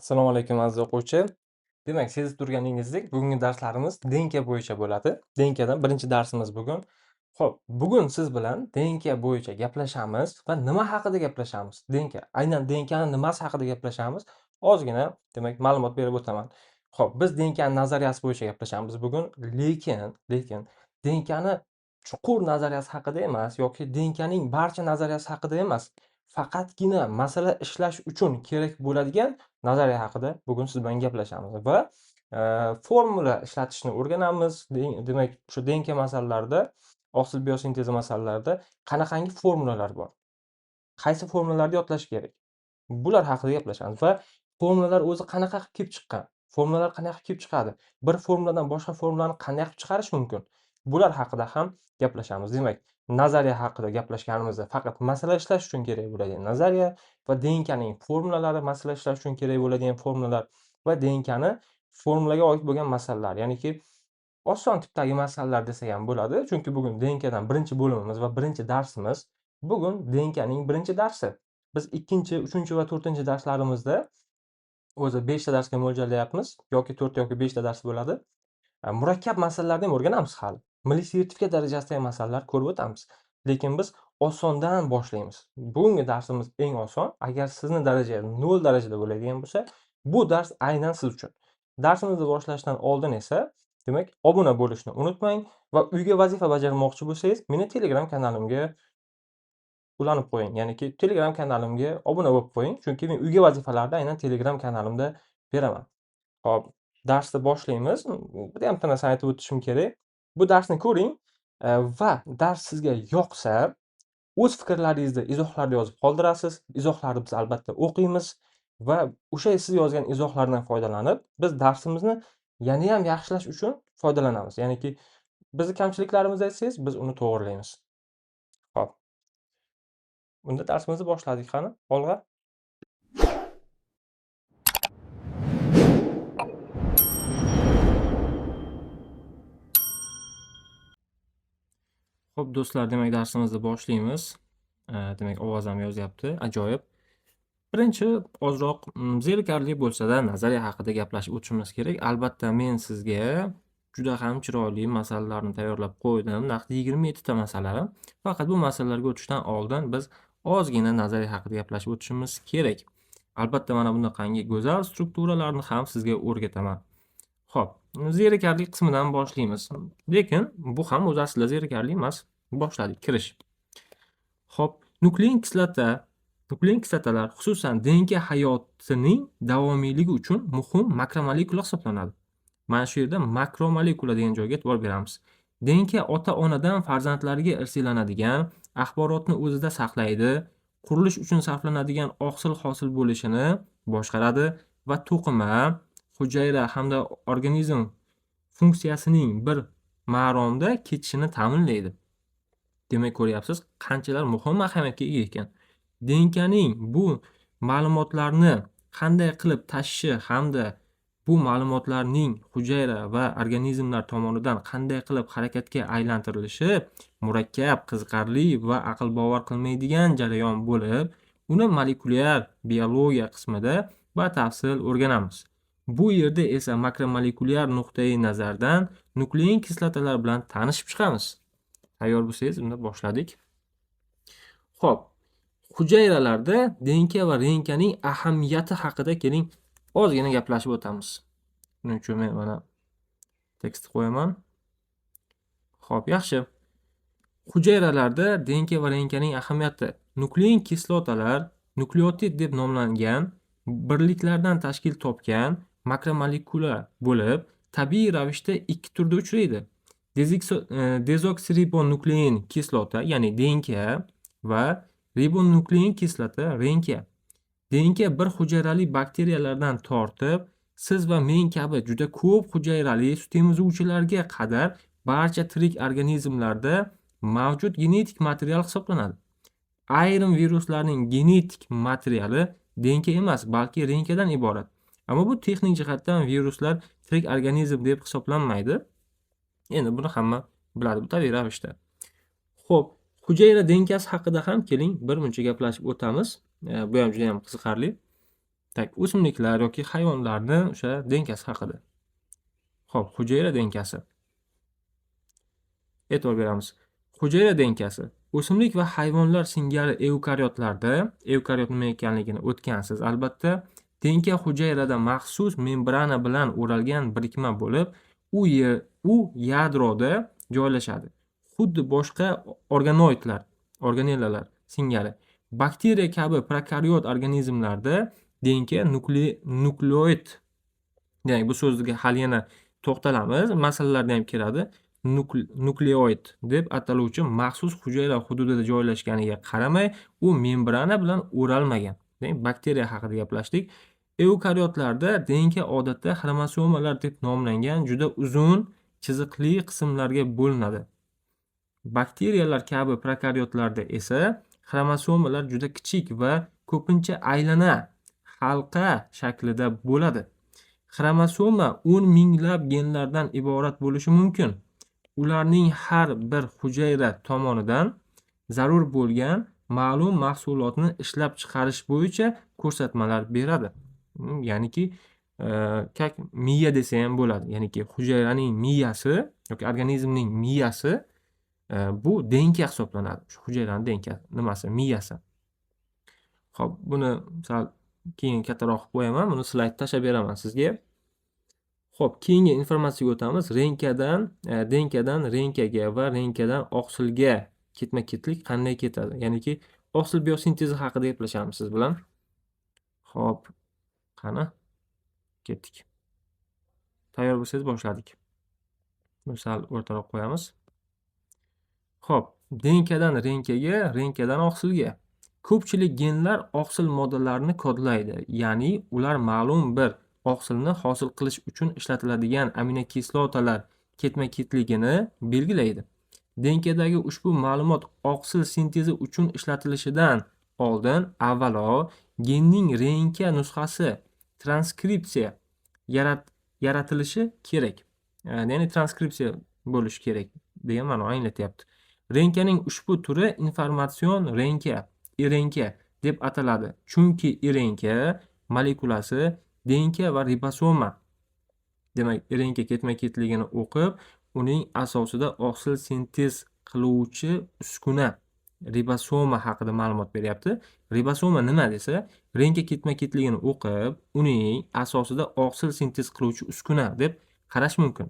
Assalomu alaykum aziz o'quvchi. Demak, sezib turganingizdek, bugungi darslarimiz DNK bo'yicha bo'ladi. DNKdan birinchi darsimiz bugun. Xo'p, bugun siz bilan DNK bo'yicha gaplashamiz va nima haqida gaplashamiz? DNK. Aynan DNKning nimasi haqida gaplashamiz? Ozgina, demak, ma'lumot berib o'taman. Xo'p, biz DNKning nazariyasi bo'yicha gaplashamiz bugun, lekin DNKni chuqur nazariyasi haqida emas yoki DNKning barcha nazariyasi haqida emas. Faqatgina masala ishlash uchun kerak bo'ladigan nazariya haqida bugun siz bilan gaplashamiz va formula ishlatishni o'rganamiz. Demak, shu DNK masalalarida, oqsil biosintezi masalalarida qanaqangi formulalar bor? Qaysi formulalarni yodlash kerak? Bular haqida gaplashamiz va formulalar o'zi qanaqa qilib kelib chiqqan? Formulalar qanaqa kelib chiqadi? Bir formuladan boshqa formulani qanday qilib chiqarish mumkin? Bular haqida ham gaplashamiz. Demak, nazariya haqida gaplashganimizda faqat masala ishlash uchun kerak bo'ladigan nazariya va DNKning formulalari, masala ishlash uchun kerak bo'ladigan formulalar va DNKni formulaga oid bo'lgan masalalar. Ya'niki oson tipdagi masalalar desak ham bo'ladi. Chunki bugun DNKdan birinchi bo'limimiz va birinchi darsimiz. Bugun DNKning birinchi darsi. Biz 2-chi, 3-chi va 4-chi darslarimizda o'zi 5 ta darsga mo'ljallayapmiz yoki 4 yoki 5 ta dars bo'ladi. Murakkab masalalarni ham o'rganamiz hali. Milliy sertifikat darajasidagi masalalar ko'rib o'tamiz. Lekin biz osondan boshlaymiz. Bugungi darsimiz eng oson. Agar sizni darajangiz 0 darajada bo'ladigan bo'lsa, bu dars aynan siz uchun. Darsimizni boshlashdan oldin esa, demak, obuna bo'lishni unutmang va uyga vazifa bajarmoqchi bo'lsangiz, meni Telegram kanalimga ulanib qo'ying. Ya'niki Telegram kanalimga obuna bo'lib qo'ying, chunki men uyga vazifalarni aynan Telegram kanalimda beraman. Hop, darsni boshlaymiz. Bitta ham narsani aytib o'tishim kerak. Bu darsni ko'ring va dars sizga yoqsa, o'z fikrlaringizni izohlarda yozib qoldirasiz. Izohlarni biz albatta o'qiymiz va o'sha siz yozgan izohlardan foydalanib, biz darsimizni yana ham yaxshilash uchun foydalanamiz. Ya'niki bizning kamchiliklarimizni aytsangiz, biz uni to'g'rilaymiz. Hop. Unda darsimizni boshladik qani, olg'a. Xo'p do'stlar, demak darsimizni boshlaymiz. Demak ovoz ham yozyapti. Ajoyib. Birinchi ozroq zerikarli bo'lsa-da nazariya haqida gaplashib o'tishimiz kerak. Albatta men sizga juda ham chiroyli masalalarni tayyorlab qo'ydim. Naqd 27 ta masala. Faqat bu masalalarga o'tishdan oldin biz ozgina nazariya haqida gaplashib o'tishimiz kerak. Albatta mana bunaqangi go'zal strukturalarni ham sizga o'rgataman. Xo'p, zerikarli qismidan boshlaymiz. Lekin bu ham o'zi aslida zerikarli emas. Boshladik, kirish. Xo'p, nuklein kislotalar xususan DNK hayotining davomiyligi uchun muhim makromolekula hisoblanadi. Mana shu yerda makromolekula degan joyga e'tibor beramiz. DNK ota-onadan farzandlariga irsiylanadigan axborotni o'zida saqlaydi, qurilish uchun sarflanadigan oqsil hosil bo'lishini boshqaradi va to'qima, hujayra hamda organizm funksiyasining bir maromda ketishini ta'minlaydi. Demak, ko'ryapsiz, qanchalar muhim ahamiyatga ega ekan. DNKning bu ma'lumotlarni qanday qilib tashishi hamda bu ma'lumotlarning hujayra va organizmlar tomonidan qanday qilib harakatga aylantirilishi murakkab, qiziqarli va aql bovar qilmaydigan jarayon bo'lib, uni molekulyar biologiya qismida batafsil o'rganamiz. Bu yerda esa makromolekulyar nuqtai nazardan nuklein kislotalar bilan tanishib chiqamiz. Tayyor bo'lsangiz, unda boshladik. Xo'p, hujayralarda DNK va RNKning ahamiyati haqida keling ozgina gaplashib o'tamiz. Buning uchun men mana tekst qo'yaman. Xo'p, yaxshi. Hujayralarda DNK va RNKning ahamiyati. Nuklein kislotalar nukleotid deb nomlangan birliklardan tashkil topgan makromolekula bo'lib, tabiiy ravishda ikki turda uchraydi. Dezoksiribonuklein kislota, ya'ni DNK va ribonuklein kislota RNK. DNK bir hujayrali bakteriyalardan tortib, siz va men kabi juda ko'p hujayrali sut emizuvchilarga qadar barcha tirik organizmlarda mavjud genetik material hisoblanadi. Ayrim viruslarning genetik materiali DNK emas, balki RNKdan iborat. Ammo bu texnik jihatdan viruslar tirik organizm deb hisoblanmaydi. Endi buni hamma biladi, bu tabiiy ravishda. Xo'p, hujayra DNKsi haqida ham keling bir muncha gaplashib o'tamiz. Bu ham juda ham qiziqarli. Tak, o'simliklar yoki hayvonlarni o'sha denkasi haqida. Xo'p, hujayra denkasi. E'tibor beramiz. Hujayra denkasi. O'simlik va hayvonlar singari evkaryotlarda, evkaryot nima ekanligini o'tgansiz albatta, denka hujayrada maxsus membrana bilan o'ralgan birikma bo'lib, u yadroda joylashadi. Xuddi boshqa organellalar singari. Bakteriya kabi prokaryot organizmlarda denka nukleoid, ya'ni bu so'zga hali yana to'xtalamiz, masalalarda ham kiradi. Nukleoid deb ataluvchi maxsus hujayra hududida joylashganiga qaramay, u membrana bilan o'ralmagan. Demak, bakteriya haqida gaplashdik. Evkaryotlarda DNK odatda xromosomalar deb nomlangan juda uzun chiziqli qismlarga bo'linadi. Bakteriyalar kabi prokaryotlarda esa xromosomalar juda kichik va ko'pincha aylana halqa shaklida bo'ladi. Xromosoma 10 minglab genlardan iborat bo'lishi mumkin. Ularning har bir hujayra tomonidan zarur bo'lgan ma'lum mahsulotni ishlab chiqarish bo'yicha ko'rsatmalar beradi. Ya'niki kak miya desa ham bo'ladi. Ya'niki hujayraning miyasi yoki organizmning miyasi bu denka hisoblanadi. Shu hujayraning denka nimasi? Miyasi. Xo'p, buni sal keyin kattaroq qilib qo'yaman. Buni slayd tashlab beraman sizga. Xo'p, keyingi informatsiyaga o'tamiz. Denkadan renkaga va renkadan oqsilga ketma-ketlik qanday ketadi? Ya'niki oqsil biosintezi haqida gaplashamiz siz bilan. Xo'p, qani? Ketdik. Tayyor bo'lsangiz boshladik. Buni sal o'rtaroq qo'yamiz. Xo'p, denkadan renkaga, renkadan oqsilga. Ko'pchilik genlar oqsil moddalarini kodlaydi. Ya'ni ular ma'lum bir oqsilni hosil qilish uchun ishlatiladigan aminokislotalar ketma-ketligini belgilaydi. Denkadagi ushbu ma'lumot oqsil sintezi uchun ishlatilishidan oldin avvalo genning renka nusxasi transkripsiya yaratilishi kerak. Ya'ni transkripsiya bo'lishi kerak degan ma'no anglatyapti. Renkaning ushbu turi informatsion renka, irenka deb ataladi. Chunki irenka molekulasi denka va ribosoma, demak, irenka ketma-ketligini o'qib, uning asosida oqsil sintez qiluvchi uskuna ribosoma haqida ma'lumot beryapti. Ribosoma nima desa, renka ketma-ketligini o'qib, uning asosida oqsil sintez qiluvchi uskuna deb qarash mumkin.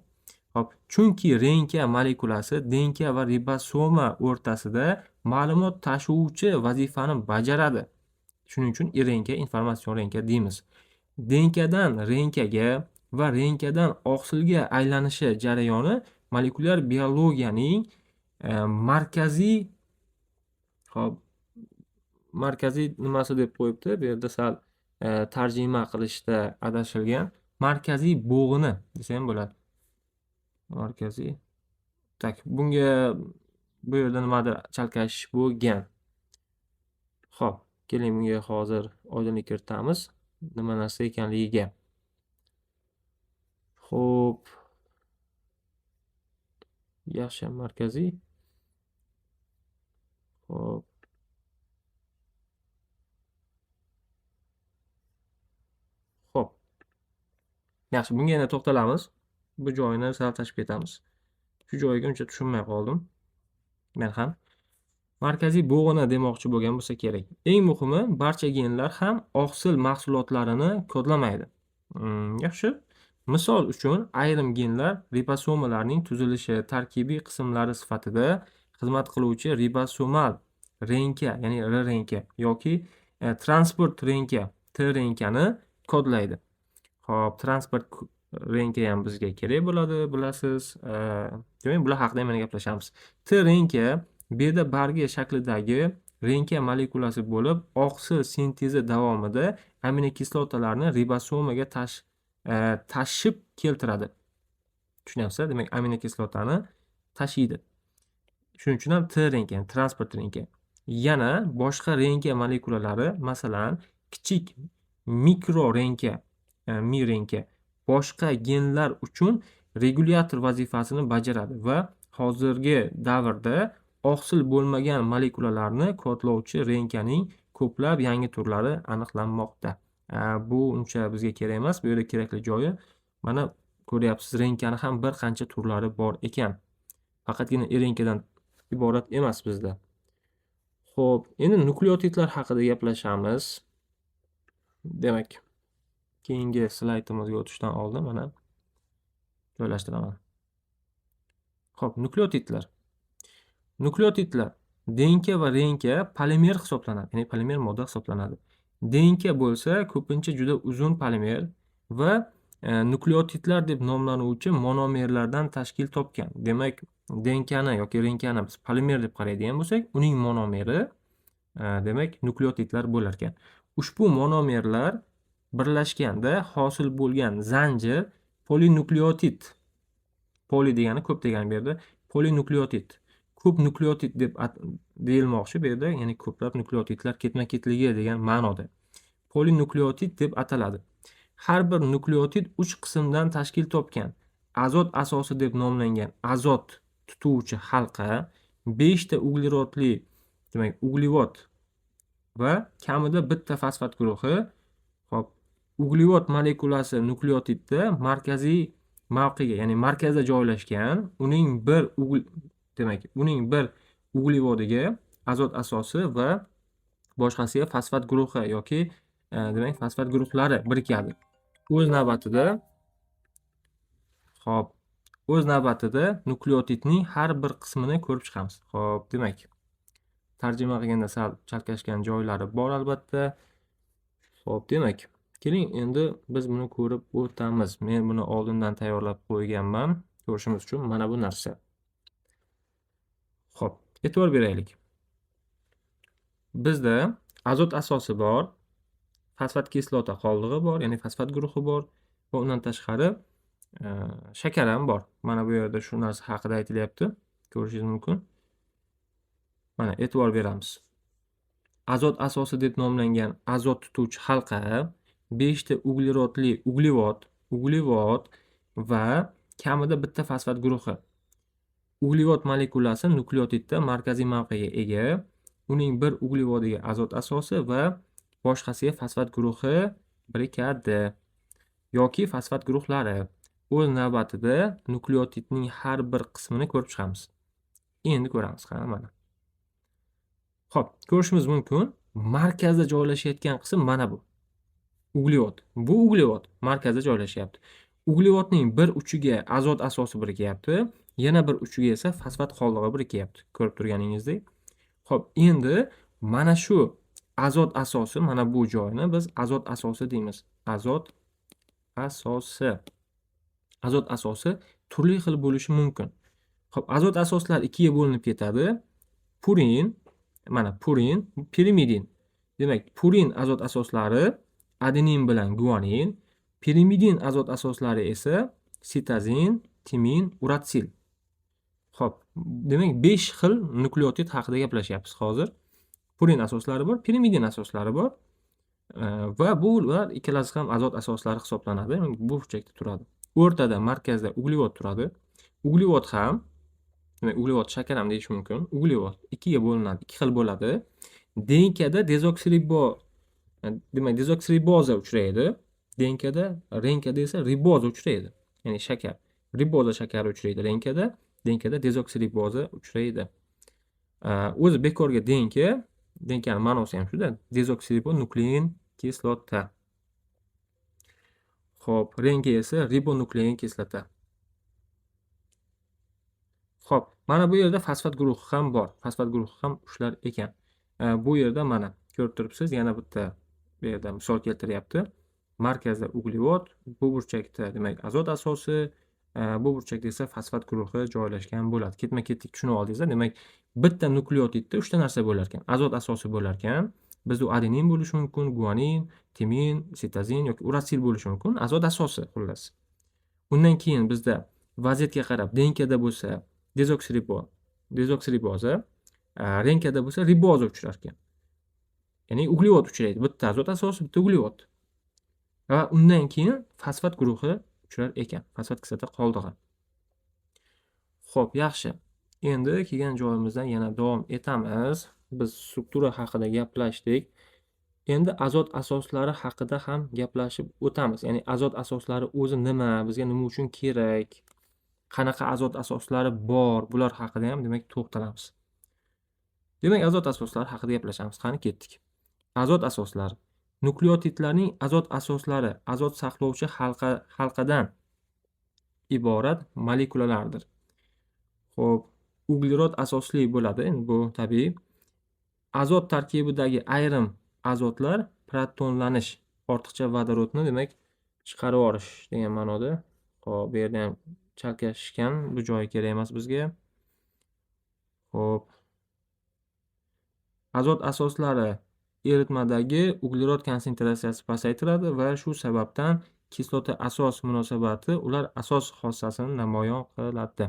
Hop, chunki renka molekulasi denka va ribosoma o'rtasida ma'lumot tashuvchi vazifani bajaradi. Shuning uchun irenka, informatsion renka deymiz. Denkadan renkaga va renkadan oqsilga aylanishi jarayoni molekulyar biologiyaning markaziy nimasi deb qo'yibdi. Bu yerda sal tarjima qilishda adashilgan. Markaziy bo'g'ini desa ham bo'ladi. Markaziy. Tak, bunga bu yerda nimadir chalkashish bo'lgan. Xo'p, keling bunga hozir oydinlik kiritamiz. Nima narsa ekanligiga. Xo'p. Yaxshi, markaziy. Xo'p. Xo'p. Yaxshi, bunga yana to'xtalamiz. Bu joyini sal tashib ketamiz. Shu joyiga uncha tushunmay qoldim. Men ham markaziy bo'g'ini demoqchi bo'lgan bo'lsa kerak. Eng muhimi, barcha genlar ham oqsil mahsulotlarini kodlamaydi. Yaxshi. Misol uchun, ayrim genlar ribosomalarning tuzilishi tarkibiy qismlari sifatida xizmat qiluvchi ribosomal renka, ya'ni R renka yoki transport renka, T renkani kodlaydi. Xo'p, transport renka ham bizga kerak bo'ladi, bilasiz. Demak, bular haqida ham gaplashamiz. T renka beda bargi shaklidagi renka molekulasi bo'lib, oqsil sintezi davomida aminokislotalarni ribosomaga tashib keltiradi. Tushunyapsizlar? Demak, aminokislotani tashiydi. Shuning uchun ham T renka, transport renka. Yana boshqa renka molekulalari, masalan, kichik mikro renka, mi renka boshqa genlar uchun regulyator vazifasini bajaradi va hozirgi davrda oqsil bo'lmagan molekulalarni kodlovchi renkaning ko'plab yangi turlari aniqlanmoqda. Bu uncha bizga kerak emas. Bu yerda kerakli joyi mana ko'ryapsiz, renkani ham bir qancha turlari bor ekan. Faqatgina erenkadan iborat emas bizda. Xo'p, endi nukleotidlar haqida gaplashamiz. Demak, keyingi slaydimizga o'tishdan oldin mana joylashtiraman. Xo'p, nukleotidlar. Nukleotidlar DNK va RNK polimer hisoblanadi, ya'ni polimer modda hisoblanadi. DNK bo'lsa ko'pincha juda uzun polimer va nukleotidlar deb nomlanuvchi monomerlardan tashkil topgan. Demak, DNKni yoki RNKni biz polimer deb qaraydigan bo'lsak, uning monomeri demak nukleotidlar bo'lar ekan. Ushbu monomerlar birlashganda hosil bo'lgan zanjir polinukleotid. Poli degani ko'p degani bu yerda polinukleotid. Ko'p nukleotid deb deyilmoqchi bu yerda, ya'ni ko'plab nukleotidlar ketma-ketligi degan ma'noda. Polinukleotid deb ataladi. Har bir nukleotid 3 qismdan tashkil topgan. Azot asosi deb nomlangan azot tutuvchi halqa, 5 ta uglerodli, demak, uglevod va kamida bitta fosfat guruhi. Xo'p, uglevod molekulasi nukleotidda markaziy mavqega, ya'ni markazda joylashgan. Uning bir uglevodiga azot asosi va boshqasiga fosfat guruhi yoki demak fosfat guruhlari birikadi. O'z navbatida nukleotidning har bir qismini ko'rib chiqamiz. Xo'p, demak, tarjima qilganda sal chalkashgan joylari bor albatta. Xo'p, demak, keling endi biz buni ko'rib o'tamiz. Men buni oldindan tayyorlab qo'yganman ko'rishimiz uchun. Mana bu narsa. Xo'p, e'tibor beraylik. Bizda azot asosi bor, fosfat kislota qoldig'i bor, ya'ni fosfat guruhi bor va undan tashqari shakar ham bor. Mana bu yerda shu narsa haqida aytilyapti. Ko'rishingiz mumkin. Mana e'tibor beramiz. Azot asosi deb nomlangan azot tutuvchi halqa, 5 ta uglerodli uglevod va kamida bitta fosfat guruhi. Uglevod molekulasi nukleotidda markaziy mavqega ega. Uning bir uglevodiga azot asosi va boshqasiga fosfat guruhi birikadi yoki fosfat guruhlari. O'z navbatida nukleotidning har bir qismini ko'rib chiqamiz. Endi ko'ramiz, mana. Xo'p, ko'rishimiz mumkin. Markazda joylashayotgan qism mana bu. Uglevod. Bu uglevod markazda joylashyapti. Uglevodning bir uchiga azot asosi birikyapti, yana bir uchiga esa fosfat qoldig'i birikyapti. Ko'rib turganingizdek. Xo'p, endi mana shu azot asosi, mana bu joyni biz azot asosi deymiz. Azot asosi turli xil bo'lishi mumkin. Xo'p, azot asoslar ikkiga bo'linib ketadi. Purin, mana purin, pirimidin. Demak, purin azot asoslari adenin bilan guanin, pirimidin azot asoslari esa sitozin, timin, uratsil. Xo'p, demak 5 xil nukleotid haqida gaplashyapmiz hozir. Purin asoslari bor, pirimidin asoslari bor va bular ikkalasi ham azot asoslari hisoblanadi. Bu burchakda turadi. O'rtada markazda uglevod turadi. Uglevod ham, demak uglevod shakar ham deyish mumkin. Uglevod ikkiga bo'linadi, 2 xil bo'ladi. DNKda dezoksiriboza uchraydi. DNKda, RNKda esa riboza uchraydi. Ya'ni shakar. Riboza shakari uchraydi RNKda, DNKda dezoksiriboza uchraydi. O'zi bekorga DNKning ma'nosi ham shuda, dezoksiribonuklein kislota. Xo'p, RNK esa ribonuklein kislota. Xo'p, mana bu yerda fosfat guruhi ham bor. Fosfat guruhi ham ushlar ekan. Bu yerda mana ko'rib turibsiz, yana bitta bu yerda misol keltiryapti. Markazda uglevod, bu burchakda demak azot asosi, bu burchakda esa fosfat guruhi joylashgan bo'ladi. Ketma-ketlik tushunib oldingizlar. Demak, bitta nukleotidda 3 ta narsa bo'lar ekan. Azot asosi bo'lar ekan. Bizda adenin bo'lishi mumkin, guanin, timin, sitozin yoki uratsil bo'lishi mumkin. Azot asosi xullas. Undan keyin bizda vaziyatga qarab DNKda bo'lsa dezoksiriboza, RNKda bo'lsa riboza uchrar ekan. Ya'ni uglevod uchraydi. Bitta azot asosi, bitta uglevod. Va undan keyin fosfat guruhi uchrar ekan. Fosfat kislota qoldig'i. Xo'p, yaxshi. Endi kelgan joyimizdan yana davom etamiz. Biz struktura haqida gaplashdik. Endi azot asoslari haqida ham gaplashib o'tamiz. Ya'ni azot asoslari o'zi nima, bizga nima uchun kerak, qanaqa azot asoslari bor, bular haqida ham demak to'xtalamiz. Demak, azot asoslari haqida gaplashamiz. Qani ketdik. Azot asoslari. Nukleotidlarning azot asoslari azot saqlovchi halqadan iborat molekulalardir. Xo'p, uglerod asosli bo'ladi. Endi bu tabiiy. Azot tarkibidagi ayrim azotlar protonlanish, ortiqcha vodorodni demak chiqarib yuborish degan ma'noda. Xo'p, bu yerda ham chalkashgan, bu joyi kerak emas bizga. Xo'p. Azot asoslari eritmadagi uglerod konsentratsiyasi pasaytiradi va shu sababdan kislota asos munosabati ular asos xossasini namoyon qiladi.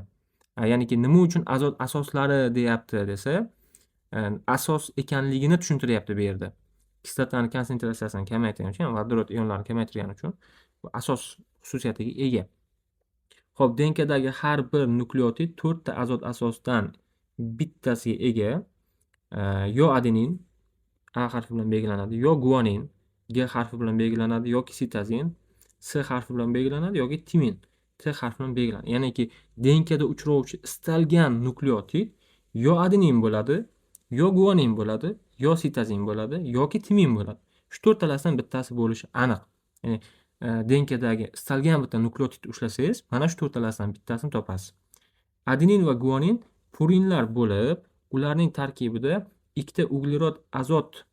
Ya'niki nima uchun azot asoslari deyapti desa, asos ekanligini tushuntiryapti bu yerda. Kislotani konsentratsiyasini kamaytirgani uchun, vodorod ionlarini kamaytirgani uchun bu asos xususiyatiga ega. Xo'p, DNKdagi har bir nukleotid 4 ta azot asosdan bittasiga ega. Yo adenin A harfi bilan belgilanadi, yo guanin G harfi bilan belgilanadi, yoki sitazin S harfi bilan belgilanadi, yoki timin T harfi bilan belgilanadi. Ya'niki DNKda uchrovchi istalgan nukleotid yo adenin bo'ladi, yo guanin bo'ladi, yo sitazin bo'ladi, yoki timin bo'ladi. Shu to'rtalasidan bittasi bo'lishi aniq. Ya'ni DNKdagi istalgan bitta nukleotid ushlasangiz, mana shu to'rtalasidan bittasini topasiz. Adenin va guanin purinlar bo'lib, ularning tarkibida ikkita uglerod azot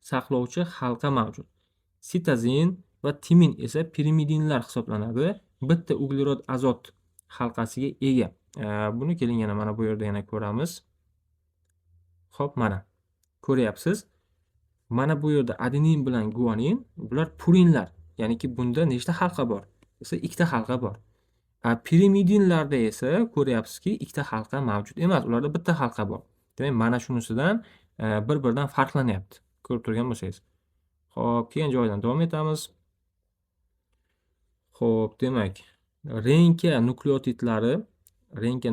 saqlovchi halqa mavjud. Sitazin va timin esa pirimidinlar hisoblanadi. Bitta uglerod azot halqasiga ega. Buni keling yana mana bu yerda yana ko'ramiz. Xo'p, mana ko'ryapsiz. Mana bu yerda adenin bilan guanin, bular purinlar. Ya'niki bunda nechta halqa bor? Esa ikkita halqa bor. Pirimidinlarda esa ko'ryapsizki, ikkita halqa mavjud emas, ularda bitta halqa bor. Demak, mana shunisidan bir-biridan farqlanyapti. Ko'rib turgan bo'lsangiz. Xo'p, keyin joyidan davom etamiz. Xo'p, demak, renka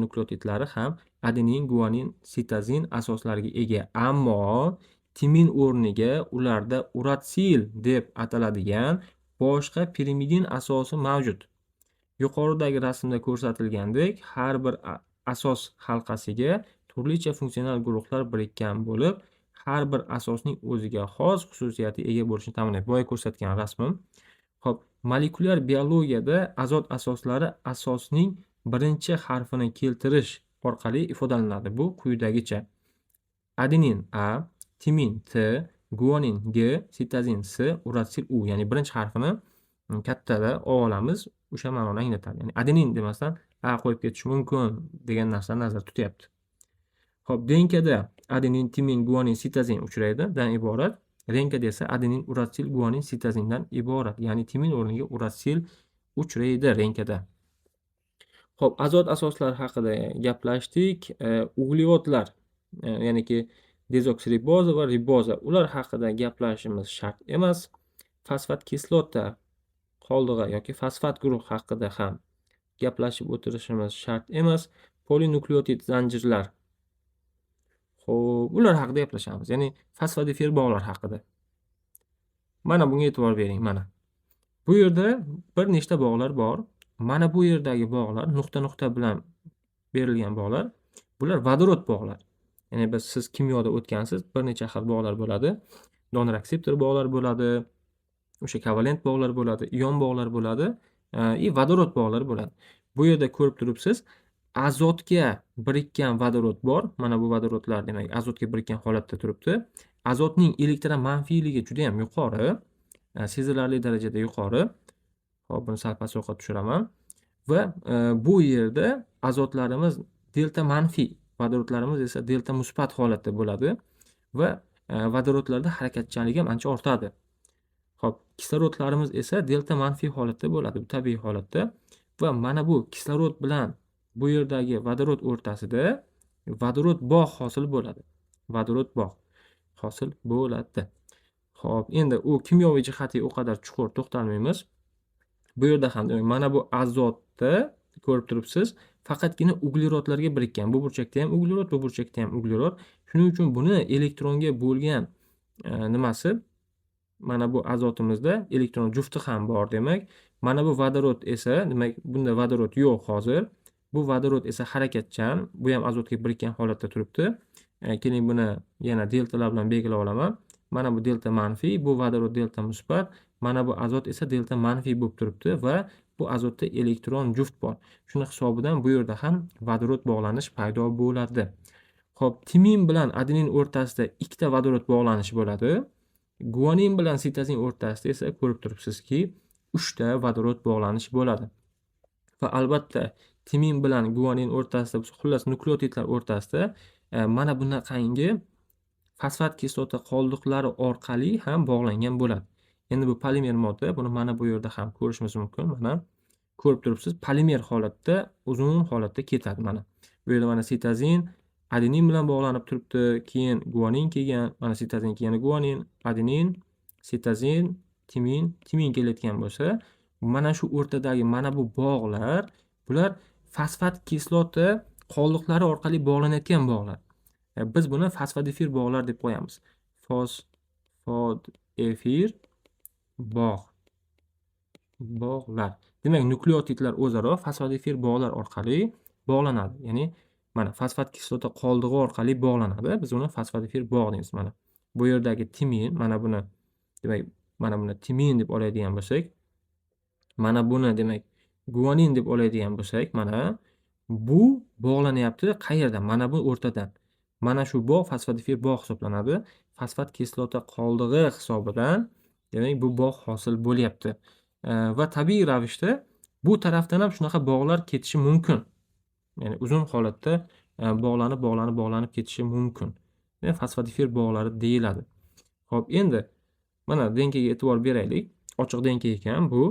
nukleotidlari ham adenin, guanin, sitazin asoslariga ega, ammo timin o'rniga ularda uratsil deb ataladigan boshqa pirimidin asosi mavjud. Yuqoridagi rasmda ko'rsatilgandek, har bir asos halqasiga turlicha funksional guruhlar birikkan bo'lib, har bir asosning o'ziga xos xususiyatiga ega bo'lishini ta'minlaydi. Boya ko'rsatgan rasmim. Xo'p, molekulyar biologiyada azot asoslari asosning birinchi harfini keltirish orqali ifodalanadi. Bu quyidagicha: adenin A, timin T, guanin G, sitazin S, uratsil U. Ya'ni birinchi harfini kattada olamiz. O'sha ma'noni anglatadi. Ya'ni adenin demasdan A qo'yib ketish mumkin degan narsani nazarda tutyapti. Xo'p, DNKda adenin, timin, guanin, sitazin uchraydidan iborat. RNKda esa adenin, uratsil, guanin, sitazindan iborat. Ya'ni timin o'rniga uratsil uchraydi RNKda. Xo'p, azot asoslari haqida gaplashdik. Uglevodlar, ya'niki dezoksiriboza va riboza, ular haqida gaplashishimiz shart emas. Fosfat kislota qoldig'i yoki fosfat guruh haqida ham gaplashib o'tirishimiz shart emas. Polinukleotid zanjirlar. Xo'p, ular haqida gaplashamiz. Ya'ni fosfodifer bog'lar haqida. Mana bunga e'tibor bering, mana. Bu yerda bir nechta bog'lar bor. Mana bu yerdagi bog'lar, nuqta-nuqta bilan berilgan bog'lar, bular vodorod bog'lar. Ya'ni siz kimyoda o'tgansiz, bir necha xil bog'lar bo'ladi. Donor akseptor bog'lar bo'ladi, o'sha kovalent bog'lar bo'ladi, ion bog'lar bo'ladi, vodorod bog'lar bo'ladi. Bu yerda ko'rib turibsiz, azotga birikkan vodorod bor. Mana bu vodorodlar demak azotga birikkan holatda turibdi. Azotning elektromanfiyligi juda ham yuqori, sezilarli darajada yuqori. Hop, buni sal pastroqqa tushiraman. Va bu yerda azotlarimiz delta manfiy, vodorodlarimiz esa delta musbat holatda bo'ladi va vodorodlarda harakatchanlik ham ancha ortadi. Hop, kislorodlarimiz esa delta manfiy holatda bo'ladi, bu tabiiy holatda. Va mana bu kislorod bilan bu yerdagi vodorod o'rtasida vodorod bog' hosil bo'ladi. Vodorod bog' hosil bo'ladi. Xo'p, endi u kimyoviy jihatiga u qadar chuqur to'xtalmaymiz. Bu yerda ham mana bu azotda ko'rib turibsiz, faqatgina uglerodlarga birikkan. Bu burchakda ham uglerod, bu burchakda ham uglerod. Shuning uchun buni elektronga bo'lgan nimasi? Mana bu azotimizda elektron jufti ham bor demak. Mana bu vodorod esa, demak, bunda vodorod yo'q hozir. Bu vodorod esa harakatchan. Bu ham azotga birikkan holatda turibdi. Keling buni yana deltalar bilan belgilab olaman. Mana bu delta manfiy, bu vodorod delta musbat, mana bu azot esa delta manfiy bo'lib turibdi va bu azotda elektron juft bor. Shuni hisobidan bu yerda ham vodorod bog'lanish paydo bo'ladi. Xo'p, timin bilan adenin o'rtasida ikkita vodorod bog'lanishi bo'ladi. Guanin bilan sitozin o'rtasida esa ko'rib turibsizki, 3 ta vodorod bog'lanishi bo'ladi. Va albatta, timin bilan guanin o'rtasida, xullas nukleotidlar o'rtasida mana bunaqangi fosfat kislota qoldiqlari orqali ham bog'langan bo'ladi. Endi bu polimer modda, buni mana bu yerda ham ko'rishimiz mumkin. Mana ko'rib turibsiz, polimer holatda, uzun holatda ketadi mana. Bu yerda mana sitozin adenin bilan bog'lanib turibdi, keyin guanin kelgan, mana sitozin keyin guanin, adenin, sitozin, timin kelayotgan bo'lsa, mana shu o'rtadagi mana bu bog'lar, bular fosfat kislota qoldiqlari orqali bog'lanayotgan bog'lar. Biz buni fosfodifir bog'lar deb qo'yamiz. Fosfodifir bog'lar. Demak, nukleotidlar o'zaro fosfodifir bog'lar orqali bog'lanadi. Ya'ni mana fosfat kislota qoldig'i orqali bog'lanadi. Biz uni fosfodifir bog' deymiz mana. Bu yerdagi timin, mana buni, demak, mana buni timin deb oladigan bo'lsak, mana buni demak guanin deb oladigan bo'lsak, mana bu bog'lanyapti qayerdan? Mana bu o'rtadan. Mana shu bog' fosfodifir bog' hisoblanadi. Fosfat kislota qoldig'i hisobidan, demak, bu bog' hosil bo'lyapti. Va tabiiy ravishda bu tarafdan ham shunaqa bog'lar ketishi mumkin. Ya'ni uzun holatda bog'lanib ketishi mumkin. Fosfodifir bog'lari deyiladi. Xo'p, endi mana denkaga e'tibor beraylik. Ochiq denka ekan bu.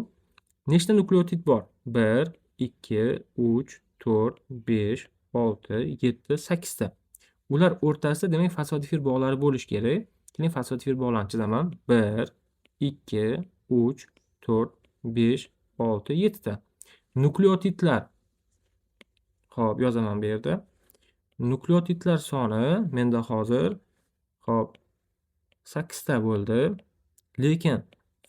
Nechta nukleotid bor? 1, 2, 3, 4, 5, 6, 7, 8 ta. Ular o'rtasida demak fosfodifir bog'lari bo'lishi kerak. Keling, fosfodifir bog'larni chizaman. 1, 2, 3, 4, 5, 6, 7 ta. Nukleotidlar. Xo'p, yozaman bu yerda. Nukleotidlar soni menda hozir 8 ta bo'ldi. Lekin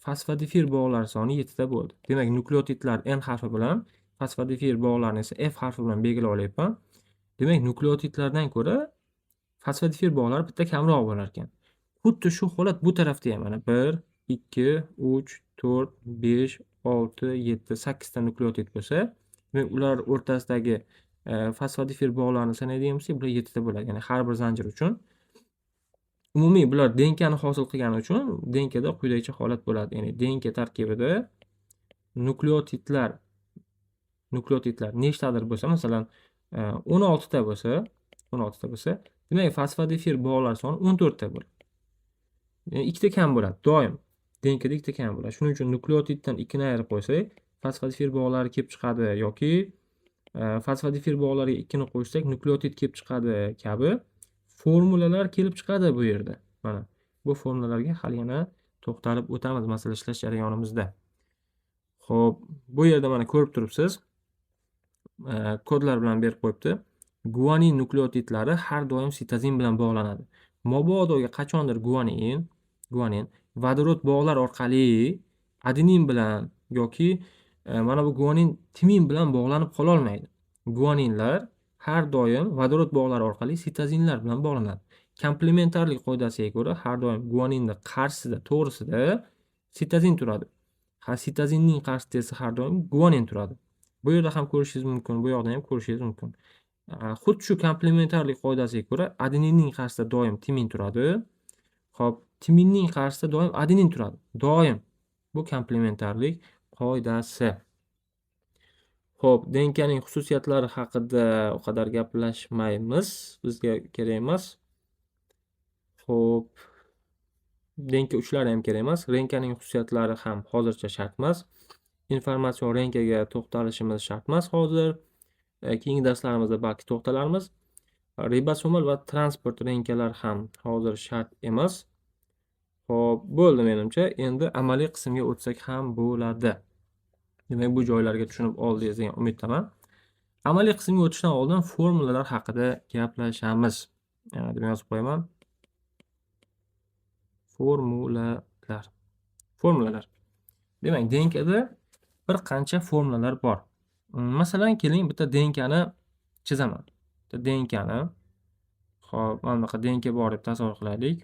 fosfodifir bog'lar soni 7 ta bo'ldi. Demak, nukleotidlar N harfi bilan, fosfodifir bog'larni esa F harfi bilan belgilab olyapman. Demak, nukleotidlardan ko'ra fosfodifir bog'lar bitta kamroq bo'lar ekan. Xuddi shu holat bu tarafda ham mana 1, 2, 3, 4, 5, 6, 7, 8 ta nukleotid bo'lsa, demak, ular o'rtasidagi fosfodifir bog'larni sanaydigan bo'lsak, bular 7 ta bo'ladi. Ya'ni har bir zanjir uchun umumiy bular denkani hosil qilgani uchun denkada quyidagicha holat bo'ladi. Ya'ni denka tarkibida nukleotidlar nechtadir bo'lsa, masalan, 16 ta bo'lsa, demak, fosfodifir bog'lar soni 14 ta bo'ladi. Ya'ni ikkita kam bo'ladi, doim. Denkada ikkita kam bo'ladi. Shuning uchun nukleotiddan ikkini ayirib qo'ysak, fosfodifir bog'lari kelib chiqadi yoki fosfodifir bog'lariga ikkini qo'shsak, nukleotid kelib chiqadi kabi formulalar kelib chiqadi bu yerda. Mana bu formulalarga hali yana to'xtalib o'tamiz masala ishlash jarayonimizda. Xo'p, bu yerda mana ko'rib turibsiz, kodlar bilan berib qo'yibdi. Guanin nukleotidlari har doim sitozin bilan bog'lanadi. Mabodoga qachondir guanin vodorod bog'lar orqali adenin bilan yoki mana bu guanin timin bilan bog'lanib qola olmaydi. Guaninlar har doim vodorod bog'lari orqali sitozinlar bilan bog'lanadi. Komplementarlik qoidasiga ko'ra har doim guaninning qarshisida, to'g'risida sitozin turadi. Sitozinning qarshisida esa har doim guanin turadi. Bu yerda ham ko'rishingiz mumkin, bu yoqda ham ko'rishingiz mumkin. Xuddi shu komplementarlik qoidasiga ko'ra adeninning qarshisida doim timin turadi. Xo'p, timinning qarshisida doim adenin turadi. Doim. Bu komplementarlik qoidasi. Xo'p, denkaning xususiyatlari haqida o qadar gaplashmaymiz. Bizga kerak emas. Xo'p, denka uchlari ham kerak emas. Renkaning xususiyatlari ham hozircha shart emas. Informatsion renkaga to'xtalishimiz shart emas hozir. Keyingi darslarimizda balki to'xtalarmiz. Ribosomal va transport renkalar ham hozir shart emas. Xo'p, bo'ldi menimcha. Endi amaliy qismga o'tsak ham bo'ladi. Demak, bu joylarga tushunib oldingiz degan umiddaman. Amaliy qismga o'tishdan oldin formulalar haqida gaplashamiz. Yana deb yozib qo'yaman. Formulalar. Formulalar. Demak, DNKda bir qancha formulalar bor. Masalan, keling bitta DNKni chizaman. Bitta DNKni hop, mana bunaqa DNK bor deb tasavvur qilaylik.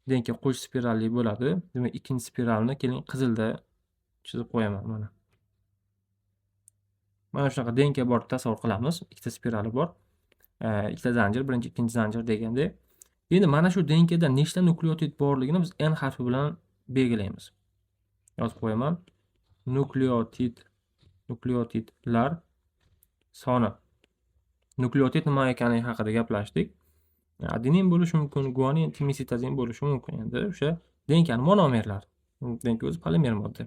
DNK qo'sh spiralli bo'ladi. Demak, ikkinchi spiralni keling qizilda chizib qo'yaman mana. Mana shunaqa DNK bor deb tasavvur qilamiz. Ikkita spirali bor. Ikkita zanjir, birinchi, ikkinchi zanjir degandek. Endi mana shu DNKda nechta nukleotid borligini biz N harfi bilan belgilaymiz. Yozib qo'yaman. Nukleotidlar soni. Nukleotid nima ekani haqida gaplashdik. Adenin bo'lishi mumkin, guanin, timin, sitozin bo'lishi mumkin. Endi o'sha DNKning monomerlari. DNK o'zi polimer modda.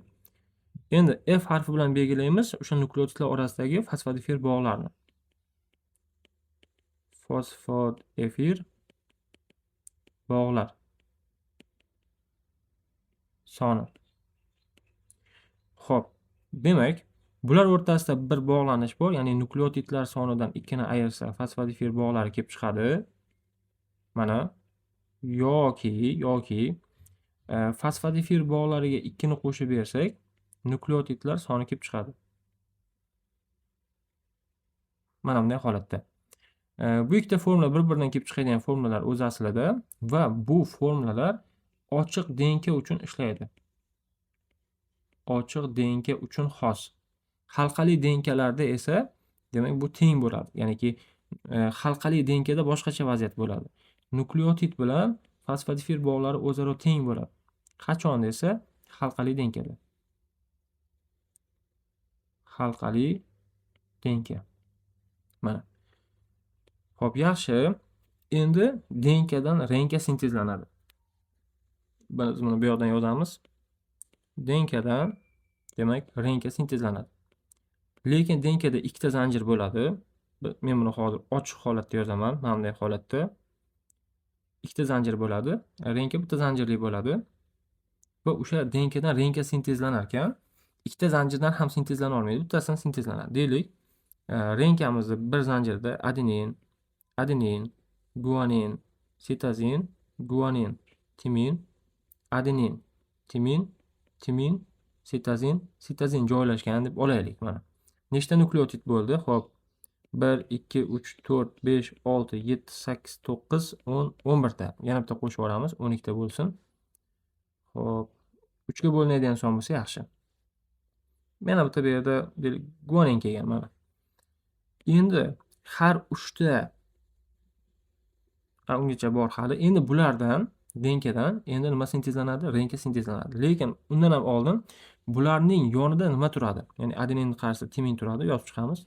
Endi F harfi bilan belgilaymiz o'sha nukleotidlar orasidagi fosfodifir bog'larni. Fosfodifir bog'lar soni. Xo'p, demak, bular o'rtasida bir bog'lanish bor, ya'ni nukleotidlar sonidan 2 ni ayirsa fosfodifir bog'lari kelib chiqadi. Mana yoki fosfodifir bog'lariga 2 ni qo'shib bersak, nukleotidlar soni kelib chiqadi. Mana bunday holatda. Bu ikkita formula bir-biridan kelib chiqadigan formulalar o'z aslida va bu formulalar ochiq DNK uchun ishlaydi. Ochiq DNK uchun xos. Halqali DNKlarda esa demak bu teng bo'ladi. Ya'niki halqali DNKda boshqacha vaziyat bo'ladi. Nukleotid bilan fosfodifir bog'lari o'zaro teng bo'ladi. Qachon desa halqali DNKda. Halqali DNK. Mana. Xo'p, yaxshi. Endi DNKdan RNK sintezlanadi. Biz buni bu yoqdan yozamiz. DNKdan demak RNK sintezlanadi. Lekin DNKda ikkita zanjir bo'ladi. Men buni hozir ochiq holatda yozaman, mana bunday holatda. Ikkita zanjir bo'ladi. RNK bitta zanjirli bo'ladi. Va o'sha DNKdan RNK sintezlanar ekan, ikkita zanjirdan ham sintezlana olmaydi, bittasidan sintezlanadi. Deylik, RNKmizni bir zanjirda adenin, guanin, sitozin, guanin, timin, adenin, timin, sitozin joylashgan deb olaylik mana. Nechta nukleotid bo'ldi? Xo'p, 1, 2, 3, 4, 5, 6, 7, 8, 9, 10, 11 ta. Yana bitta qo'shib olamiz, 12 ta bo'lsin. Xo'p, 3 ga bo'linadigan son bo'lsa yaxshi. Mana bitta bu yerda guanin kelgan mana. Endi har 3 ta ungacha bor hali. Endi bulardan DNKdan endi nima sintezlanadi? RNK sintezlanadi. Lekin undan ham oldin bularning yonida nima turadi? Ya'ni adenin qarshisida timin turadi, yozib chiqamiz.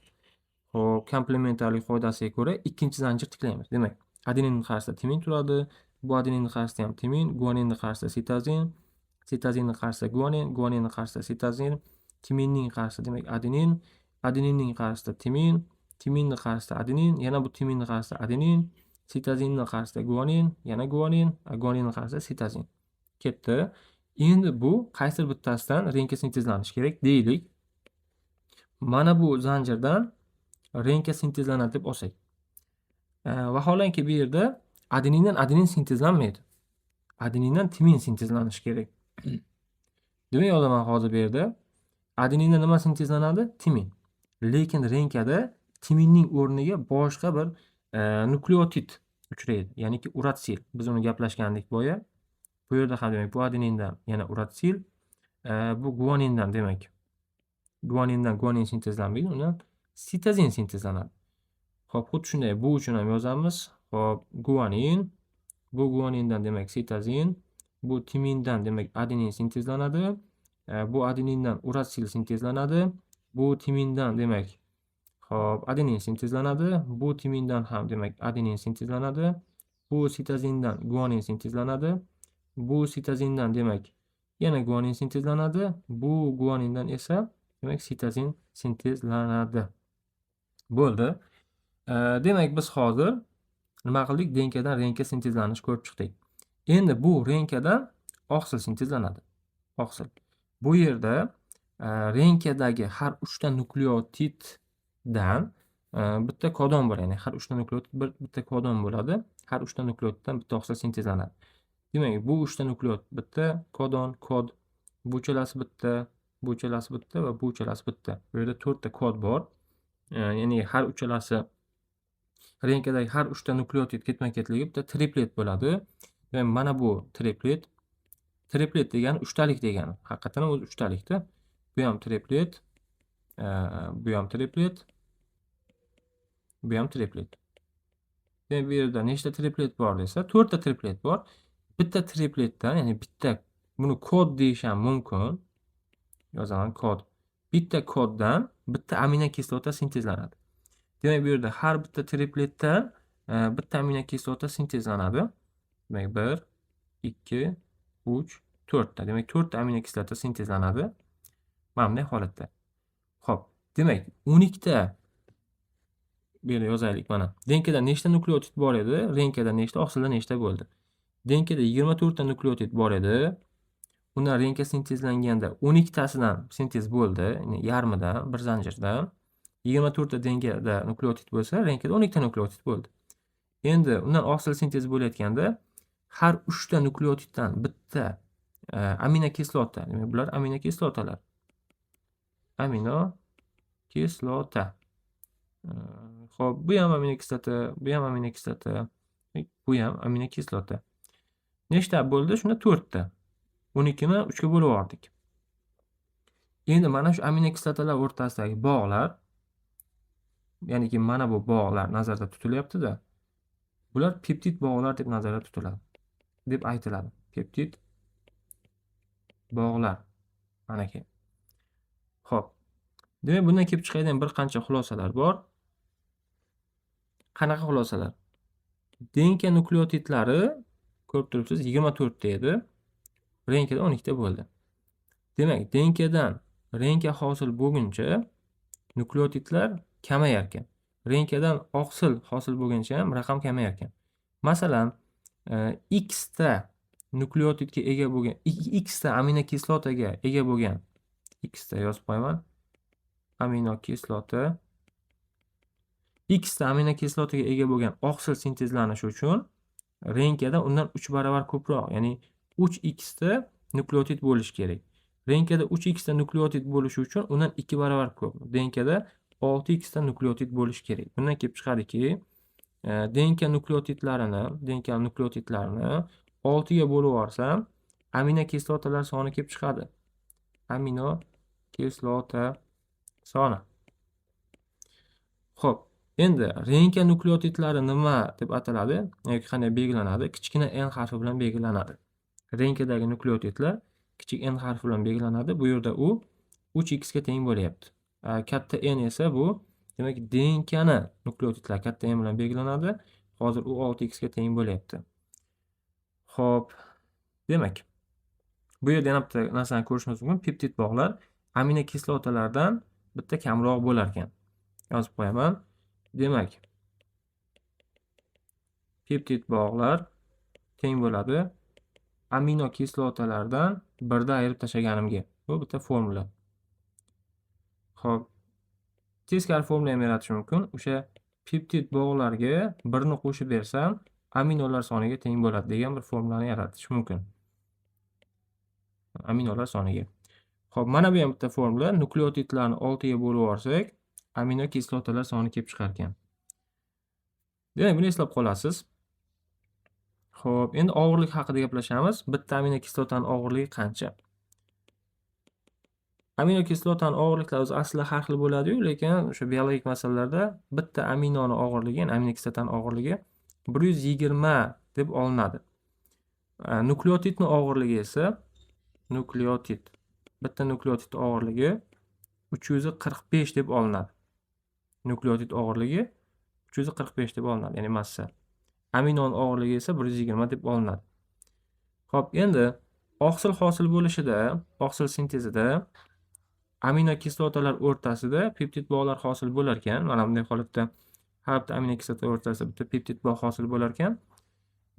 Xo'p, komplementarlik qoidasiga ko'ra ikkinchi zanjir tiklaymiz. Demak, adenin qarshisida timin turadi, bu adenin qarshisida ham timin, guaninning qarshisida sitozin, sitozinning qarshisida guanin, guaninning qarshisida sitozin, timinning qarshisida demak adenin, adeninning qarshisida timin, timinning qarshisida adenin, yana bu timinning qarshisida adenin, sitozinning qarshisida guanin, yana guanin, guaninning qarshisida sitozin. Ketdi. Endi bu qaysi bittasidan RNK sintezlanishi kerak deylik. Mana bu zanjirdan RNK sintezlanadi deb olsak. Vaholanki bu yerda adenindan adenin sintezlanmaydi. Adenindan timin sintezlanishi kerak. Demak, yozaman hozir bu yerda. Adenindan nima sintezlanadi? Timin. Lekin RNKda timinning o'rniga boshqa bir nukleotid uchraydi. Ya'niki uratsil. Biz uni gaplashgandik boya. Bu yerda ham demak bu adenindan yana uratsil, bu guanindan demak. Guanindan guanin sintezlanmaydi, undan sitozin sintezlanadi. Xo'p, xuddi shunday bu uchun ham yozamiz. Xo'p, guanin, bu guanindan demak sitozin, bu timindan demak adenin sintezlanadi. Bu adenindan uratsil sintezlanadi. Bu timindan demak xo'p, adenin sintezlanadi. Bu timindan ham demak adenin sintezlanadi. Bu sitozindan guanin sintezlanadi. Bu sitozindan demak yana guanin sintezlanadi. Bu guanindan esa demak sitozin sintezlanadi. Bo'ldi. Demak biz hozir nima qildik? DNKdan RNK sintezlanishini ko'rib chiqdik. Endi bu RNKdan oqsil sintezlanadi. Oqsil. Bu yerda RNKdagi har 3 ta nukleotiddan bitta kodon bor, ya'ni har 3 ta nukleotid bitta kodon bo'ladi. Har 3 ta nukleotiddan bitta oqsil sintezlanadi. Demak, bu 3 ta nukleot bitta, kodon, kod, bu uchalasi bitta, bu uchalasi bitta va bu uchalasi bitta. Bu yerda 4 ta kod bor. Ya'ni har uchalasi renkadagi har 3 ta nukleotid ketma-ketligi bitta triplet bo'ladi. Demak, mana bu triplet. Triplet degani 3 talik degani. Haqiqatan o'zi 3 talikda. Bu ham triplet, bu ham triplet, bu ham triplet. Demak, bu yerda nechta triplet bor desa, 4 ta triplet bor. Bitta tripletdan, ya'ni bitta buni kod deyish ham mumkin. Yozaman kod. Bitta koddan bitta aminokislota sintezlanadi. Demak, bu yerda har bitta tripletdan bitta aminokislota sintezlanadi. Demak, 1, 2, 3, 4 ta. Demak, 4 ta aminokislota sintezlanadi. Mana bunday holatda. Xo'p, demak, 12 ta bu yerda yozaylik mana. DNKda nechta nukleotid bor edi? RNKda nechta, oqsilda nechta bo'ldi? DNKda 24 ta nukleotid bor edi. Undan RNK sintezlanganda 12 tasidan sintez bo'ldi, ya'ni yarmidan, bir zanjirdan. 24 ta DNKda nukleotid bo'lsa, RNKda 12 ta nukleotid bo'ldi. Endi undan oqsil sintez bo'layotganda har 3 ta nukleotiddan bitta aminokislota, demak bular aminokislotalar. Aminokislota. Xo'p, bu ham aminokislota, bu ham aminokislota, bu ham aminokislota. Nechta bo'ldi? Shunda 4 ta. 12 ni 3 ga bo'lib yubordik. Endi mana shu aminokislotalar o'rtasidagi bog'lar, ya'niki mana bu bog'lar nazarda tutilyapti-da. Bular peptid bog'lar deb nazarda tutiladi, deb aytiladi. Peptid bog'lar. Mana ke. Xo'p. Demak, bundan kelib chiqadigan bir qancha xulosalar bor. Qanaqa xulosalar? DNK nukleotidlari ko'rib turibsiz, 24 ta edi. RNKda 12 ta bo'ldi. Demak, DNKdan RNK hosil bo'lguncha nukleotidlar kamayar ekan. RNKdan oqsil hosil bo'lguncha ham raqam kamayar ekan. Masalan, X ta nukleotidga ega bo'lgan, X ta aminokislotaga ega bo'lgan, X ta yozib qo'yaman. Aminokislota X ta aminokislotaga ega bo'lgan oqsil sintezlanishi uchun RNKda undan 3 baravar ko'proq, ya'ni 3x ta nukleotid bo'lishi kerak. RNKda 3x ta nukleotid bo'lishi uchun undan 2 baravar ko'p. DNKda 6x ta nukleotid bo'lishi kerak. Bundan kelib chiqadiki, DNK nukleotidlarini 6 ga bo'lib yuborsam, aminokislotalar soni kelib chiqadi. Aminokislota soni. Xo'p, endi RNK nukleotidlari nima deb ataladi yoki qanday belgilanadi? Kichkina n harfi bilan belgilanadi. RNKdagi nukleotidlar kichik n harfi bilan belgilanadi. Bu yerda u 3x ga teng bo'lyapti. Katta n esa bu, demak, DNKni nukleotidlar katta n bilan belgilanadi. Hozir u 6x ga teng bo'lyapti. Xo'p, demak, bu yerda yana bitta narsani ko'rishimiz mumkin. Peptid bog'lar aminokislotalardan bitta kamroq bo'lar ekan. Yozib qo'yaman. Demak, peptid bog'lar teng bo'ladi aminokislotalardan birda ayirib tashlaganimga. Bu bitta formula. Xo'p, teskari formula ham yaratish mumkin. O'sha peptid bog'larga birni qo'shib bersam, aminolar soniga teng bo'ladi degan bir formulani yaratish mumkin. Aminolar soniga. Xo'p, mana bu ham bitta formula. Nukleotidlarni 6 ga bo'lib yuborsak, aminokislotalar soni kelib chiqar ekan. Demak, buni eslab qolasiz. Xo'p, endi og'irlik haqida gaplashamiz. Bitta aminokislotaning og'irligi qancha? Aminokislotaning og'irliklari o'zi aslida har xil bo'ladi-yu, lekin o'sha biologik masalalarda bitta aminoning og'irligi, ya'ni aminokislotaning og'irligi 120 deb olinadi. Nukleotidning og'irligi esa bitta nukleotid og'irligi 345 deb olinadi. Nukleotid og'irligi 345 deb olinadi, ya'ni massa. Aminoning og'irligi esa 120 deb olinadi. Xo'p, endi oqsil hosil bo'lishida, oqsil sintezida aminokislotalar o'rtasida peptid bog'lar hosil bo'lar ekan. Mana bunday holatda har bitta aminokislota o'rtasida bitta peptid bog' hosil bo'lar ekan.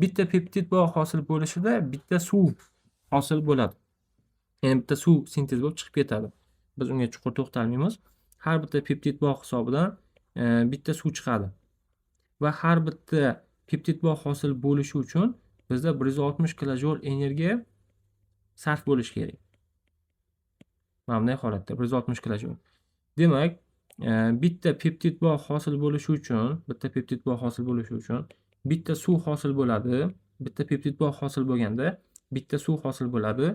Bitta peptid bog' hosil bo'lishida bitta suv hosil bo'ladi. Ya'ni bitta suv sintez bo'lib chiqib ketadi. Biz unga chuqur to'xtalmaymiz. Har bitta peptid bog' hisobidan bitta suv chiqadi. Va har bitta peptid bog' hosil bo'lishi uchun bizda 160 kilojoul energiya sarf bo'lishi kerak. Mana bunday holatda 160 kilojoul. Demak, bitta peptid bog' hosil bo'lishi uchun, bitta suv hosil bo'ladi. Bitta peptid bog' hosil bo'lganda, bitta suv hosil bo'ladi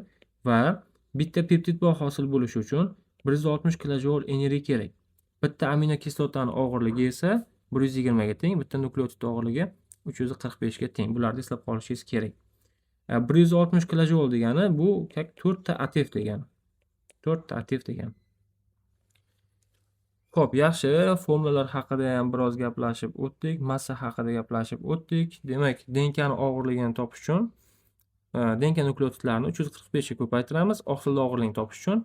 va bitta peptid bog' hosil bo'lishi uchun 160 kilojoul energiya kerak. Bitta aminokislotani og'irligi esa 120 ga teng, bitta nukleotid og'irligi 345 ga teng. Bularni eslab qolishingiz kerak. 160 kilojoul degani bu 4 ta ATF degani. 4 ta ATF degani. Xo'p, yaxshi, formulalar haqida ham biroz gaplashib o'tdik, massa haqida gaplashib o'tdik. Demak, denkani og'irligini topish uchun denka nukleotidlarini 345 ga ko'paytiramiz. Oqsilda og'irligini topish uchun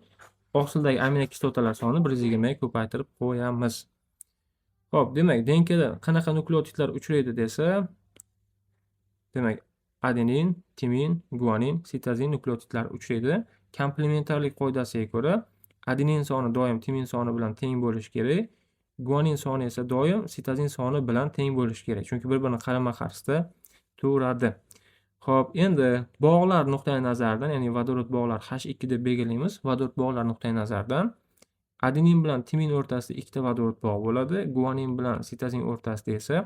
oqsildagi aminokislotalar sonini 120 ga ko'paytirib qo'yamiz. Xo'p, demak, denkada qanaqa nukleotidlar uchraydi desa, demak, adenin, timin, guanin, sitozin nukleotidlari uchraydi. Komplementarlik qoidasiga ko'ra adenin soni doim timin soni bilan teng bo'lishi kerak. Guanin soni esa doim sitozin soni bilan teng bo'lishi kerak. Chunki bir-birini qarama-qarshisida turadi. Xo'p, endi bog'lar nuqtai nazaridan, ya'ni vodorod bog'lar H2 deb belgilaymiz. Vodorod bog'lar nuqtai nazaridan adenin bilan timin o'rtasida ikkita vodorod bog' bo'ladi. Guanin bilan sitozin o'rtasida esa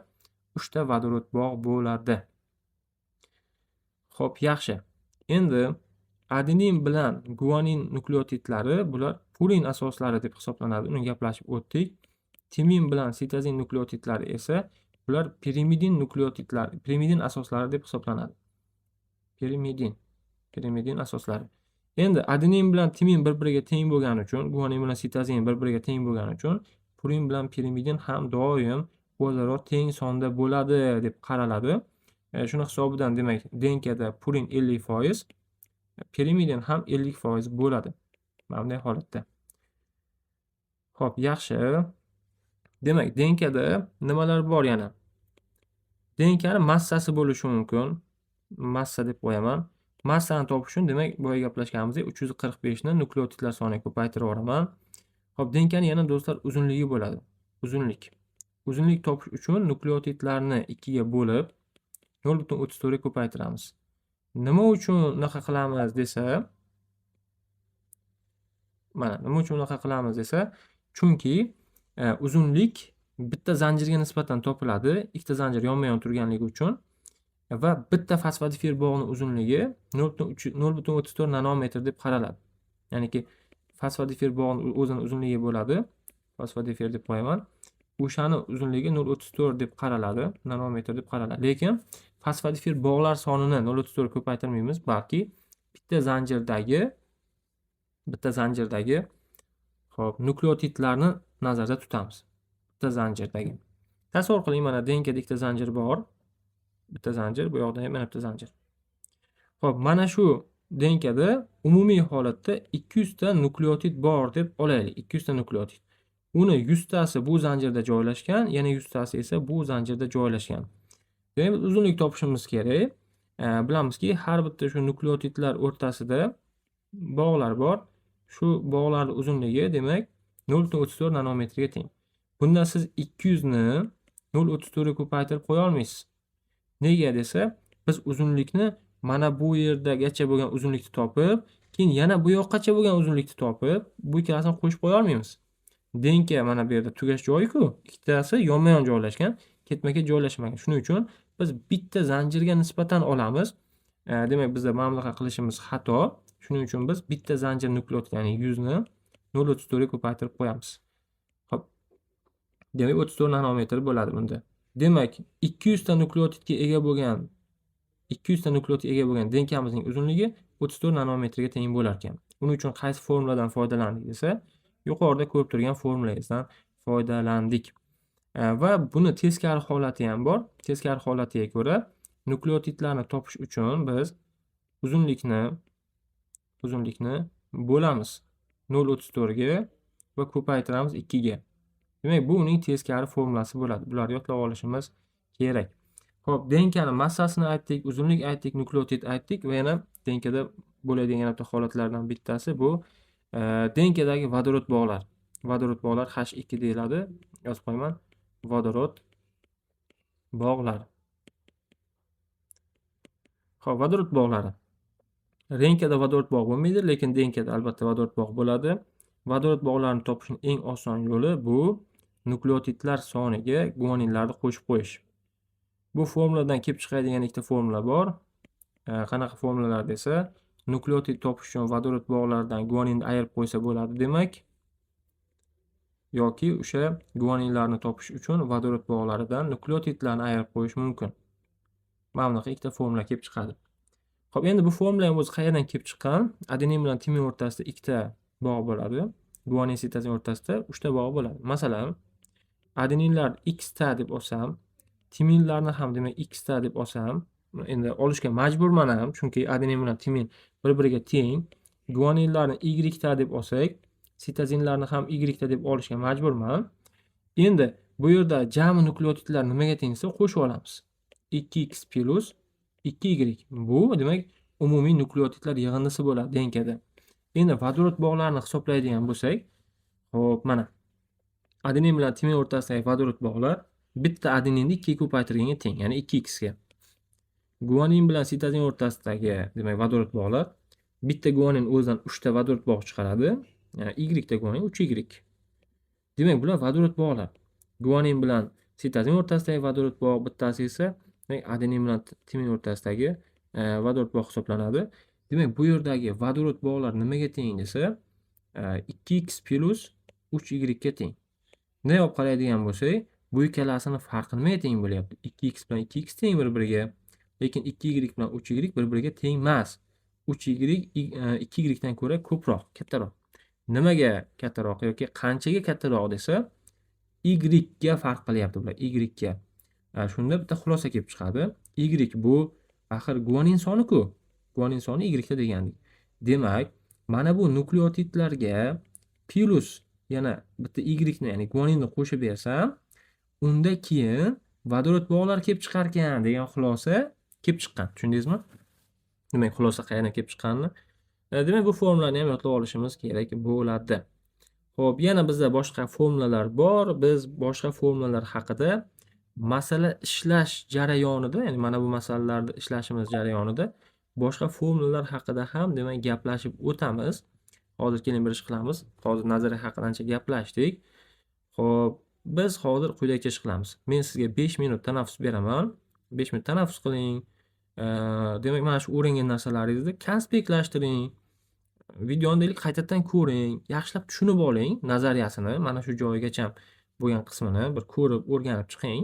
3 ta vodorod bog' bo'ladi. Xo'p, yaxshi. Endi adenin bilan guanin nukleotidlari bular purin asoslari deb hisoblanadi. Uni gaplashib o'tdik. Timin bilan sitozin nukleotidlari esa bular pirimidin asoslari deb hisoblanadi. Pirimidin asoslari. Endi adenin bilan timin bir-biriga teng bo'lgani uchun, guanin bilan sitozin bir-biriga teng bo'lgani uchun, purin bilan pirimidin ham doim o'zaro teng sonda bo'ladi deb qaraladi. Shuni hisobidan demak, denkada purin 50%, pirimidin ham 50% bo'ladi. Mana bunday holatda. Xo'p, yaxshi. Demak, denkada nimalar bor yana? Denkani massasi bo'lishi mumkin. Massa deb qo'yaman. Massani topish uchun demak, boya gaplashganimizdek 345 ni nukleotidlar soniga ko'paytirib yuboraman. Xo'p, denkani yana do'stlar uzunligi bo'ladi. Uzunlik topish uchun nukleotidlarni 2 ga bo'lib 0.34 ga ko'paytiramiz. Nima uchun unaqa qilamiz desa, chunki uzunlik bitta zanjirga nisbatan topiladi. Ikkita zanjir yonma-yon turganligi uchun va bitta fosfodifir bog'ning uzunligi 0.34 nanometr deb qaraladi. Ya'niki fosfodifir bog'ning o'zining uzunligi bo'ladi. Fosfodifir deb qo'yaman. O'shani uzunligi 0.34 deb qaraladi, nanometr deb qaraladi. Lekin fosfodifir bog'lar sonini 0.34 ko'paytirmaymiz, balki bitta zanjirdagi xo'p, nukleotidlarni nazarda tutamiz. Bitta zanjirdagi. Tasavvur qiling, mana denkada ikkita zanjir bor. Bitta zanjir, bu yoqda ham yana bitta zanjir. Xo'p, mana shu denkada umumiy holatda 200 ta nukleotid bor deb olaylik. 200 ta nukleotid. Uni 100 tasi bu zanjirda joylashgan, yana 100 tasi esa bu zanjirda joylashgan. Demak, uzunlik topishimiz kerak. Bilamizki, har bitta shu nukleotidlar o'rtasida bog'lar bor. Shu bog'larning uzunligi demak 0.34 nanometrga teng. Bunda siz 200 ni 0.34 ga ko'paytirib qo'ya olmaysiz. Nega desa, biz uzunlikni mana bu yerdagacha bo'lgan uzunlikni topib, keyin yana bu yoqqacha bo'lgan uzunlikni topib, bu ikkalasini qo'shib qo'ya olmaymiz. Denka mana bu yerda tugash joyi-ku, ikkitasi yonma-yon joylashgan, ketma-ket joylashmagan. Shuning uchun biz bitta zanjirga nisbatan olamiz. Demak, bizda mana bunaqa qilishimiz xato. Shuning uchun biz bitta zanjir nukleotid, ya'ni 100 ni 0.34 ga ko'paytirib qo'yamiz. Xo'p. Demak, 34 nanometr bo'ladi bunda. Demak, 200 ta nukleotidga ega bo'lgan denkamizning uzunligi 34 nanometrga teng bo'lar ekan. Uning uchun qaysi formuladan foydalandik desa, yuqorida ko'rib turgan formulangizdan foydalandik. Va buni teskari holati ham bor. Teskari holatiga ko'ra nukleotidlarni topish uchun biz uzunlikni bo'lamiz 0.34 ga va ko'paytiramiz 2 ga. Demak, bu uning teskari formulasi bo'ladi. Bularni yodlab olishimiz kerak. Xo'p, denkani massasini aytdik, uzunlik aytdik, nukleotid aytdik va yana denkada bo'ladigan yana bitta holatlardan bittasi bu denkadagi vodorod bog'lar. Vodorod bog'lar H2 deyiladi. Yozib qo'yaman. Vodorod bog'lar. Xo'p, vodorod bog'lari. Renkada vodorod bog' bo'lmaydi, lekin denkada albatta vodorod bog' bo'ladi. Vodorod bog'larini topishning eng oson yo'li bu nukleotidlar soniga guaninlarni qo'shib qo'yish. Bu formuladan kelib chiqadigan ikkita formula bor. Qanaqa formulalar desa, nukleotid topish uchun vodorod bog'laridan guaninni ayirib qo'ysa bo'ladi demak. Yoki o'sha guaninlarni topish uchun vodorod bog'laridan nukleotidlarni ayirib qo'yish mumkin. Mana bunaqa ikkita formula kelib chiqadi. Xo'p, endi bu formula ham o'zi qayerdan kelib chiqqan? Adenin bilan timin o'rtasida ikkita bog' bo'ladi. Guanin sitozin o'rtasida 3 ta bog' bo'ladi. Masalan, adeninlar X ta deb olsam, timinlarni ham demak X ta deb olsam, endi olishga majburman ham, chunki adenin bilan timin bir-biriga teng. Guaninlarni Y ta deb olsak, sitozinlarni ham Y ta deb olishga majburman. Endi bu yerda jami nukleotidlar nimaga teng desa, qo'shib olamiz. 2x plus 2y. Bu demak umumiy nukleotidlar yig'indisi bo'ladi denkada. Endi vodorod bog'larini hisoblaydigan bo'lsak, xo'p, mana adenin bilan timin o'rtasidagi vodorod bog'lar bitta adeninni 2 ga ko'paytirganga teng, ya'ni 2x ga. Guanin bilan sitozin o'rtasidagi demak vodorod bog'lar bitta guanin o'zidan 3 ta vodorod bog' chiqaradi. Ya'ni y ta guanin 3y. Demak, bular vodorod bog'lar. Guanin bilan sitozin o'rtasidagi vodorod bog' bittasi esa adenin bilan timin o'rtasidagi vodorod bog' hisoblanadi. Demak, bu yerdagi vodorod bog'lar nimaga teng desa, 2x plus 3y ga teng. Bunday olib qaraydigan bo'lsak, bu ikkalasini farqi nimaga teng bo'lyapti? 2x bilan 2x teng bir-biriga, lekin 2y bilan 3y bir-biriga teng emas. 3y 2y dan ko'ra ko'proq, kattaroq. Nimaga kattaroq yoki qanchaga kattaroq desa, y ga farq qilyapti bular, y ga. Shunda bitta xulosa kelib chiqadi. Y bu axir guanin soni-ku. Guanin soni y da degandik. Demak, mana bu nukleotidlarga plus yana bitta y ni, ya'ni guaninni qo'shib bersam, unda keyin vodorod bog'lar kelib chiqar ekan degan xulosa kelib chiqqan. Tushundingizmi? Demak, xulosa qayerdan kelib chiqqanini. Demak, bu formulani ham yodlab olishimiz kerak bo'ladi. Xo'p, yana bizda boshqa formulalar bor. Biz boshqa formulalar haqida masala ishlash jarayonida, ya'ni mana bu masalalarni ishlashimiz jarayonida boshqa formulalar haqida ham demak gaplashib o'tamiz. Hozir keling bir ish qilamiz. Hozir nazariya haqida ancha gaplashdik. Xo'p, biz hozir quyidagicha ish qilamiz. Men sizga 5 minut tanaffus beraman. 5 minut tanaffus qiling. Demak, mana shu o'rgangan narsalaringizni konspektlashtiring. Videoni qaytadan ko'ring, yaxshilab tushunib oling nazariyasini, mana shu joyigacha bo'lgan qismini bir ko'rib, o'rganib chiqing.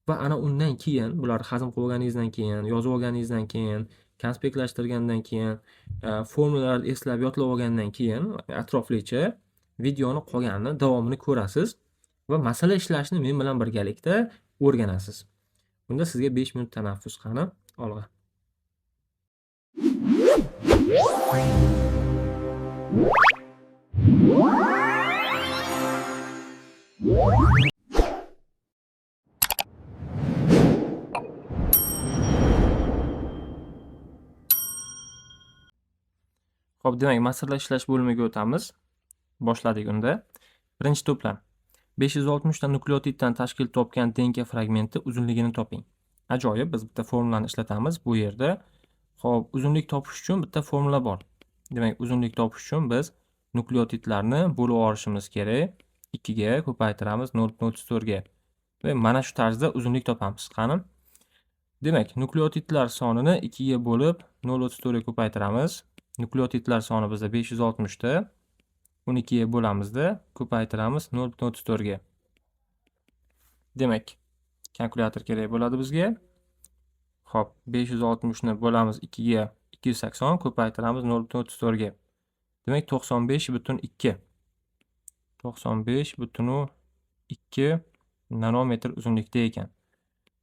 Va ana undan keyin, bularni hazm qilib olganingizdan keyin, yozib olganingizdan keyin, konspektlashtirgandan keyin, formulalarni eslab yodlab olgandan keyin atroflicha videoni qolganini davomini ko'rasiz va masala ishlashni men bilan birgalikda o'rganasiz. Bunda sizga 5 minut tanaffus qani, olg'a. Xo'p, demak, masala ishlash bo'limiga o'tamiz. Boshladik unda. Birinchi to'plam. 560 ta nukleotiddan tashkil topgan denka fragmenti uzunligini toping. Ajoyib, biz bitta formulani ishlatamiz bu yerda. Xo'p, uzunlik topish uchun bitta formula bor. Demak, uzunlik topish uchun biz nukleotidlarni bo'lib olishimiz kerak. 2 ga ko'paytiramiz 0.34 ga. Va mana shu tarzda uzunlik topamiz. Qani? Demak, nukleotidlar sonini 2 ga bo'lib 0.34 ga ko'paytiramiz. Nukleotidlar soni bizda 560 ta. 12 ga bo'lamizda, ko'paytiramiz 0.34 ga. Demak, kalkulyator kerak bo'ladi bizga. Xo'p, 560 ni bo'lamiz 2 ga 280, ko'paytiramiz 0.34 ga. Demak, 95,2. 95,2 nanometr uzunlikda ekan.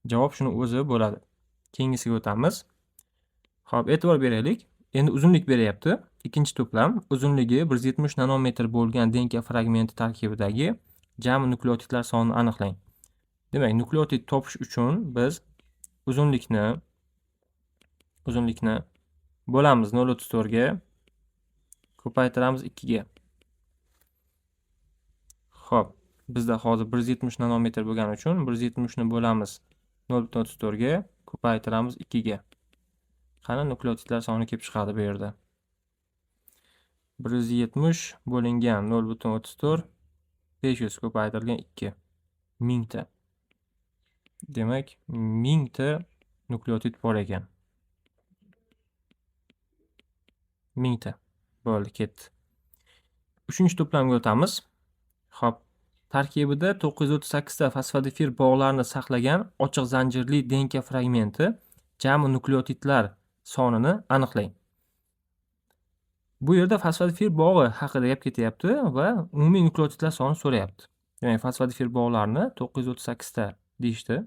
Javob shuni o'zi bo'ladi. Keyingisiga o'tamiz. Xo'p, e'tibor beraylik. Endi uzunlik beryapti. Ikkinchi to'plam. Uzunligi 170 nanometr bo'lgan denka fragmenti tarkibidagi jami nukleotidlar sonini aniqlang. Demak, nukleotid topish uchun biz uzunlikni bo'lamiz 0.34 ga, ko'paytiramiz 2 ga. Xo'p, bizda hozir 170 nanometr bo'lgani uchun 170 ni bo'lamiz 0.34 ga, ko'paytiramiz 2 ga. Qani nukleotidlar soni kelib chiqadi bu yerda. 170 bo'lingan 0,34 500 ko'paytirilgan 2. 1000 ta. Demak, 1000 ta nukleotid bor ekan. 1000 ta. Bo'ldi, ketdi. 3-to'plamga o'tamiz. Xo'p, tarkibida 938 ta fosfodifir bog'larni saqlagan ochiq zanjirli DNK fragmenti jami nukleotidlar sonini aniqlang. Bu yerda fosfodifir bog'i haqida gap ketyapti va umumiy nukleotidlar sonini so'rayapti. Demak, fosfodifir bog'larni 938 ta deyishdi.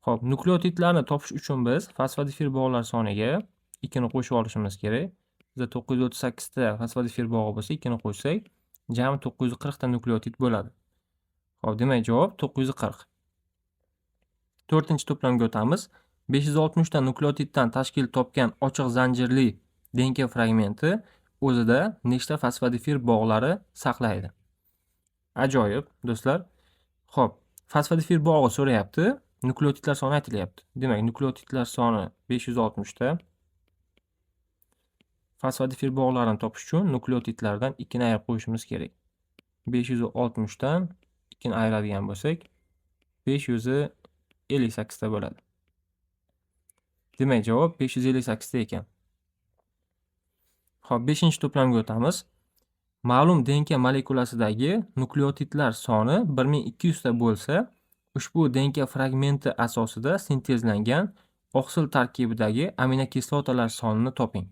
Xo'p, nukleotidlarni topish uchun biz fosfodifir bog'lar soniga 2 ni qo'shib olishimiz kerak. Bizda 938 ta fosfodifir bog'i bo'lsa, 2 ni qo'shsak, jami 940 ta nukleotid bo'ladi. Xo'p, demak javob 940. 4-to'plamga o'tamiz. 560 ta nukleotiddan tashkil topgan ochiq zanjirli DNK fragmenti o'zida nechta fosfodifir bog'lari saqlaydi? Ajoyib, do'stlar. Xo'p, fosfodifir bog'i so'rayapti, nukleotidlar soni aytilyapti. Demak, nukleotidlar soni 560 ta. Fosfodifir bog'larni topish uchun nukleotidlardan 2 ni ayirib qo'yishimiz kerak. 560 dan 2 ni ayiradigan bo'lsak, 558 ta bo'ladi. Demak, javob 558 ta ekan. Xo'p, 5-to'plamga o'tamiz. Ma'lum DNK molekulasidagi nukleotidlar soni 1200 ta bo'lsa, ushbu DNK fragmenti asosida sintezlangan oqsil tarkibidagi aminokislotalar sonini toping.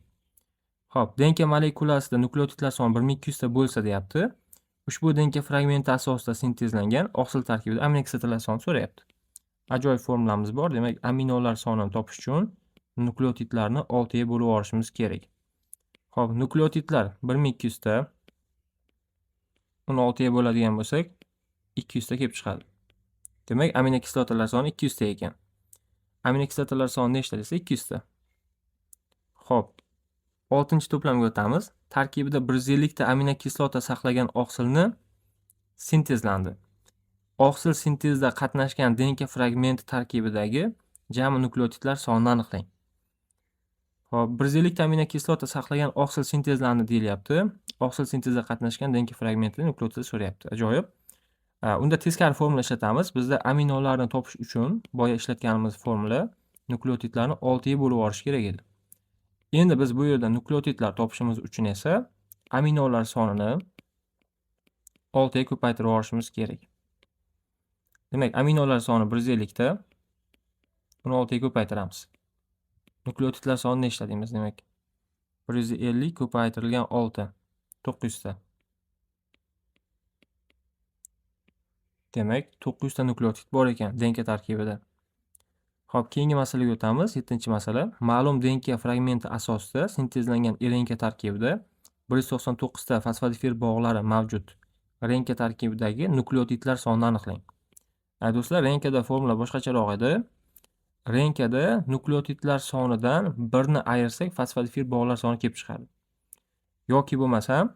Xo'p, DNK molekulasida nukleotidlar soni 1200 ta bo'lsa deyapti. Ushbu DNK fragmenti asosida sintezlangan oqsil tarkibida aminokislotalar sonini so'rayapti. Ajoyib formulamiz bor. Demak, aminolar sonini topish uchun nukleotidlarni 6 ga bo'lib olishimiz kerak. Xo'p, nukleotidlar 1200 ta. Uni 6 ga bo'ladigan bo'lsak, 200 ta kelib chiqadi. Demak, aminokislotalar soni 200 ta ekan. Aminokislotalar soni nechta desa 200 ta. Xo'p, 6-to'plamga o'tamiz. Tarkibida 150 ta aminokislota saqlagan oqsilni sintezlandi. Oqsil sintezida qatnashgan DNK fragmenti tarkibidagi jami nukleotidlar sonini aniqlang. Xo'p, 150 ta aminokislota saqlagan oqsil sintezlandi deyilyapti. Oqsil sintezida qatnashgan DNK fragmenti nukleotidni so'rayapti. Ajoyib. Unda teskari formula ishlatamiz. Bizda aminolarni topish uchun boya ishlatganimiz formula nukleotidlarni 6 ga bo'lib olish kerak edi. Endi biz bu yerda nukleotidlar topishimiz uchun esa aminolar sonini 6 ga ko'paytirib olishimiz kerak. Demak, aminolar soni 150 ta. Uni 6 ga ko'paytiramiz. Nukleotidlar soni nechta deymiz demak? 150 ko'paytirilgan 6. 900 ta. Demak, 900 ta nukleotid bor ekan DNK tarkibida. Xo'p, keyingi masalaga o'tamiz. 7-masala. Ma'lum DNK fragmenti asosida sintezlangan RNK tarkibida 199 ta fosfodifir bog'lari mavjud. RNK tarkibidagi nukleotidlar sonini aniqlang. Do'stlar, RNKda formula boshqacharoq edi. RNKda nukleotidlar sonidan 1 ni ayirsak, fosfodifir bog'lar soni kelib chiqadi. Yoki bo'lmasam,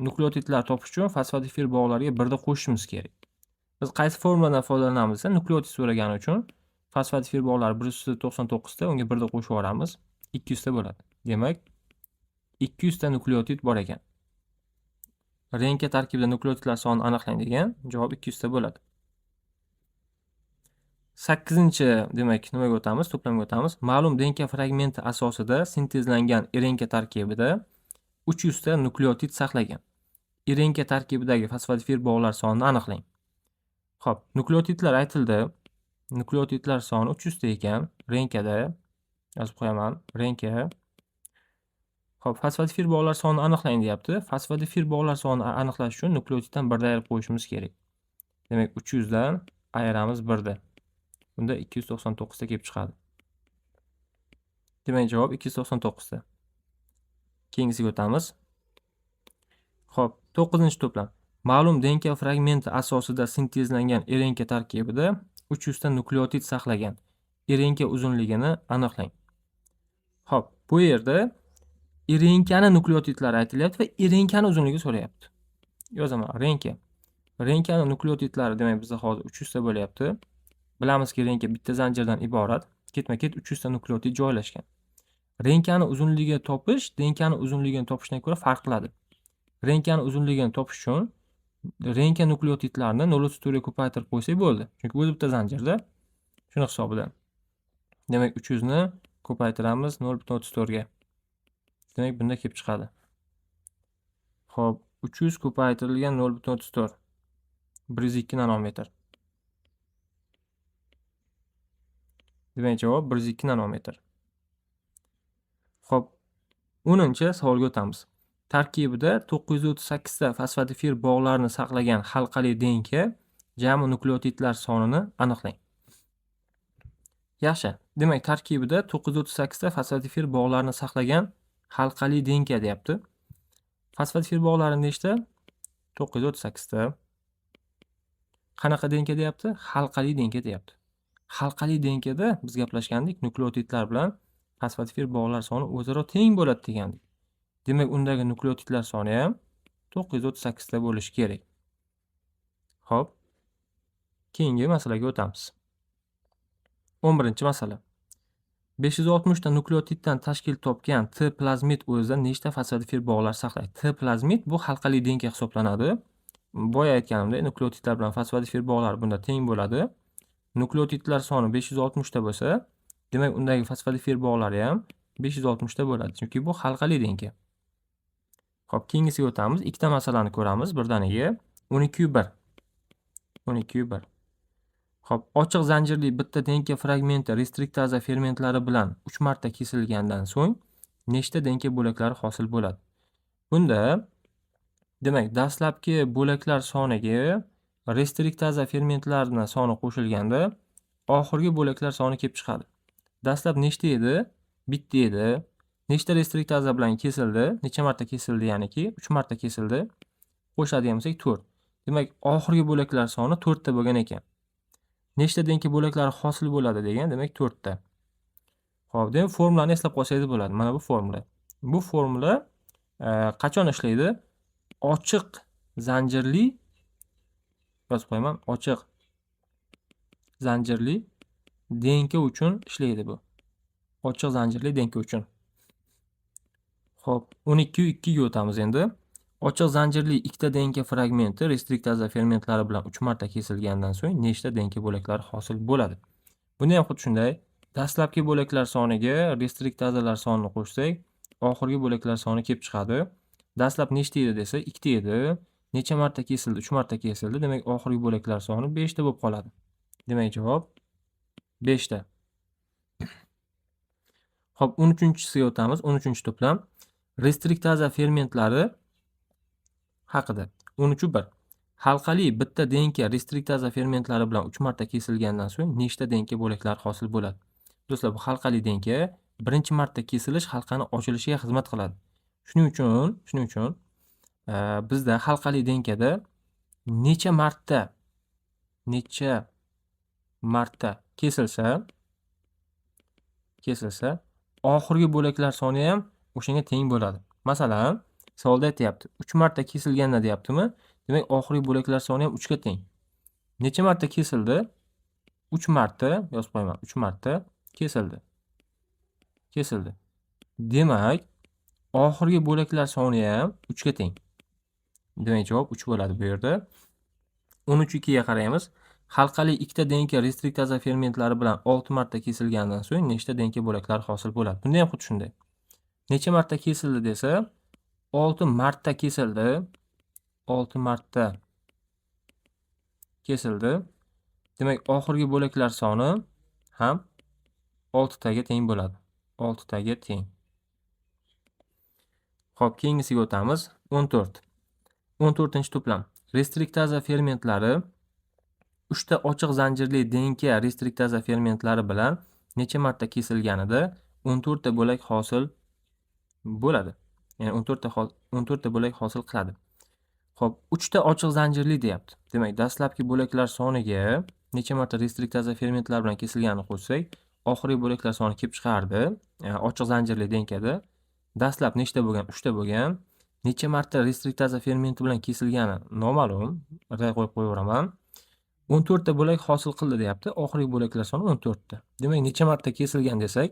nukleotidlar topish uchun fosfodifir bog'larga 1 ni qo'shishimiz kerak. Biz qaysi formuladan foydalanamiz desa, nukleotid so'ragani uchun fosfodifir bog'lar 199 ta, unga 1 ni qo'shib olamiz, 200 ta bo'ladi. Demak, 200 ta nukleotid bor ekan. RNK tarkibida nukleotidlar sonini aniqlang degan javob 200 ta bo'ladi. 8-demak, nimaga o'tamiz? To'plamga o'tamiz. Ma'lum DNK fragmenti asosida sintezlangan RNK tarkibida 300 ta nukleotid saqlagan. RNK tarkibidagi fosfodifir bog'lar sonini aniqlang. Xo'p, nukleotidlar aytildi. Nukleotidlar soni 300 ta ekan. RNKda yozib qo'yaman. RNK. Xo'p, fosfodifir bog'lar sonini aniqlang deyapti. Fosfodifir bog'lar sonini aniqlash uchun nukleotiddan 1 ni ayirib qo'yishimiz kerak. Demak, 300 dan ayiramiz 1 ni. Bunda 299 ta kelib chiqadi. Demak, javob 299 ta. Keyingisiga o'tamiz. Xo'p, 9-to'plam. Ma'lum DNK fragmenti asosida sintezlangan RNK tarkibida 300 ta nukleotid saqlagan. RNK uzunligini aniqlang. Xo'p, bu yerda RNKni nukleotidlari aytilyapti va RNKni uzunligi so'rayapti. Yozaman, RNK. RNKni nukleotidlari demak bizda hozir 300 ta bo'lyapti. Bilamizki, RNK bitta zanjirdan iborat. ketma-ket 300 ta nukleotid joylashgan. Renkani uzunligini topish denkani uzunligini topishdan ko'ra farq qiladi. Renkani uzunligini topish uchun renka nukleotidlarni 0.4 ga ko'paytirib qo'ysak bo'ldi. Chunki o'zi bitta zanjirda. Shuni hisobidan. Demak 300 ni ko'paytiramiz 0.34 ga. Demak bunda kelib chiqadi. Xo'p, 300 ko'paytirilgan 0.34 102 nanometr. Demak javob 102 nanometr. Xo'p, 10-savolga o'tamiz. Tarkibida 938 ta fosfatifir bog'larni saqlagan halqali denka jami nukleotidlar sonini aniqlang. Yaxshi. Demak, tarkibida 938 ta fosfatifir bog'larni saqlagan halqali denka deyapti. Fosfatifir bog'lari nechta? 938 ta. Qanaqa denka deyapti? Halqali denka deyapti. Halqali denkada biz gaplashgandik, nukleotidlar bilan fosfatifir bog'lar soni o'zaro teng bo'ladi degandik. Demak, undagi nukleotidlar soni ham 938 ta bo'lishi kerak. Xo'p. Keyingi masalaga o'tamiz. 11-masala. 560 ta nukleotiddan tashkil topgan T plazmid o'zida nechta fosfatifir bog'lar saqlaydi? T plazmid bu halqali denka hisoblanadi. Boya aytganimdek, nukleotidlar bilan fosfatifir bog'lar bunda teng bo'ladi. Nukleotidlar soni 560 ta bo'lsa, demak undagi fosfatifir bog'lari ham 560 ta bo'ladi. Chunki bu halqali denka. Xo'p, keyingisiga o'tamiz. Ikkita masalani ko'ramiz birdaniga. 12/1. 12/1. Xo'p, ochiq zanjirli bitta denka fragmenti restriktaza fermentlari bilan 3 marta kesilgandan so'ng nechta denka bo'laklari hosil bo'ladi? Bunda demak, dastlabki bo'laklar soniga restriktaza fermentlarini soni qo'shilganda oxirgi bo'laklar soni kelib chiqadi. Dastlab nechta edi? Bitta edi. Nechta restriktaza bilan kesildi? Necha marta kesildi, ya'niki 3 marta kesildi. Qo'shadigan bo'lsak 4. Demak, oxirgi bo'laklar soni 4 ta bo'lgan ekan. Nechta denka bo'laklari hosil bo'ladi degan, demak 4 ta. Xo'p, demak formulani eslab qolsangiz bo'ladi. Mana bu formula. Bu formula qachon ishlaydi? Ochiq zanjirli yozib qo'yaman. Ochiq zanjirli denka uchun ishlaydi bu. Ochiq zanjirli denka uchun. Xo'p, 12/2 ga o'tamiz endi. Ochiq zanjirli ikkita denka fragmenti restriktaza fermentlari bilan 3 marta kesilgandan so'ng nechta denka bo'laklari hosil bo'ladi? Buni ham xuddi shunday. Dastlabki bo'laklar soniga restriktazalar sonini qo'shsak, oxirgi bo'laklar soni kelib chiqadi. Dastlab nechta edi desa, 2 ta edi. Necha marta kesildi? 3 marta kesildi. Demak, oxirgi bo'laklar soni 5 ta bo'lib qoladi. Demak, javob 5 ta. Xo'p, 13-siga o'tamiz. 13-to'plam. Restriktaza fermentlari haqida. 13/1. Halqali bitta denka restriktaza fermentlari bilan 3 marta kesilgandan so'ng nechta denka bo'laklari hosil bo'ladi? Do'stlar, bu halqali denka birinchi marta kesilish halqani ochilishiga xizmat qiladi. Shuning uchun bizda halqali denkada necha marta kesilsa, oxirgi bo'laklar soni ham o'shanga teng bo'ladi. Masalan, savolda aytayapti, 3 marta kesilganda deyaptimi? Demak, oxirgi bo'laklar soni ham 3 ga teng. Necha marta kesildi? 3 marta, yozib qo'yaman. 3 marta kesildi. Demak, oxirgi bo'laklar soni ham 3 ga teng. Demak, javob 3 bo'ladi bu yerda. 13/2 ga qaraymiz. Halqali ikkita denka restriktaza fermentlari bilan 6 marta kesilgandan so'ng nechta denka bo'laklari hosil bo'ladi? Bunda ham xuddi shunday. Necha marta kesildi desa, 6 marta kesildi. 6 marta kesildi. Demak, oxirgi bo'laklar soni ham 6 taga teng bo'ladi. 6 taga teng. Xo'p, keyingisiga o'tamiz. 14. 14-to'plam. Restriktaza fermentlari 3 ta ochiq zanjirli denka restriktaza fermentlari bilan necha marta kesilganida 14 ta bo'lak hosil bo'ladi. Ya'ni 14 ta bo'lak hosil qiladi. Xo'p, 3 ta ochiq zanjirli deyapti. Demak, dastlabki bo'laklar soniga necha marta restriktaza fermentlar bilan kesilganini qo'shsak, oxirgi bo'laklar soni kelib chiqardi. Ochiq zanjirli denkada dastlab nechta bo'lgan? 3 ta bo'lgan. Necha marta restriktaza fermenti bilan kesilgani noma'lum. R qo'yib qo'yaveraman. 14 ta bo'lak hosil qildi deyapti. Oxirgi bo'laklar soni 14 ta. Demak, necha marta kesilgan desak,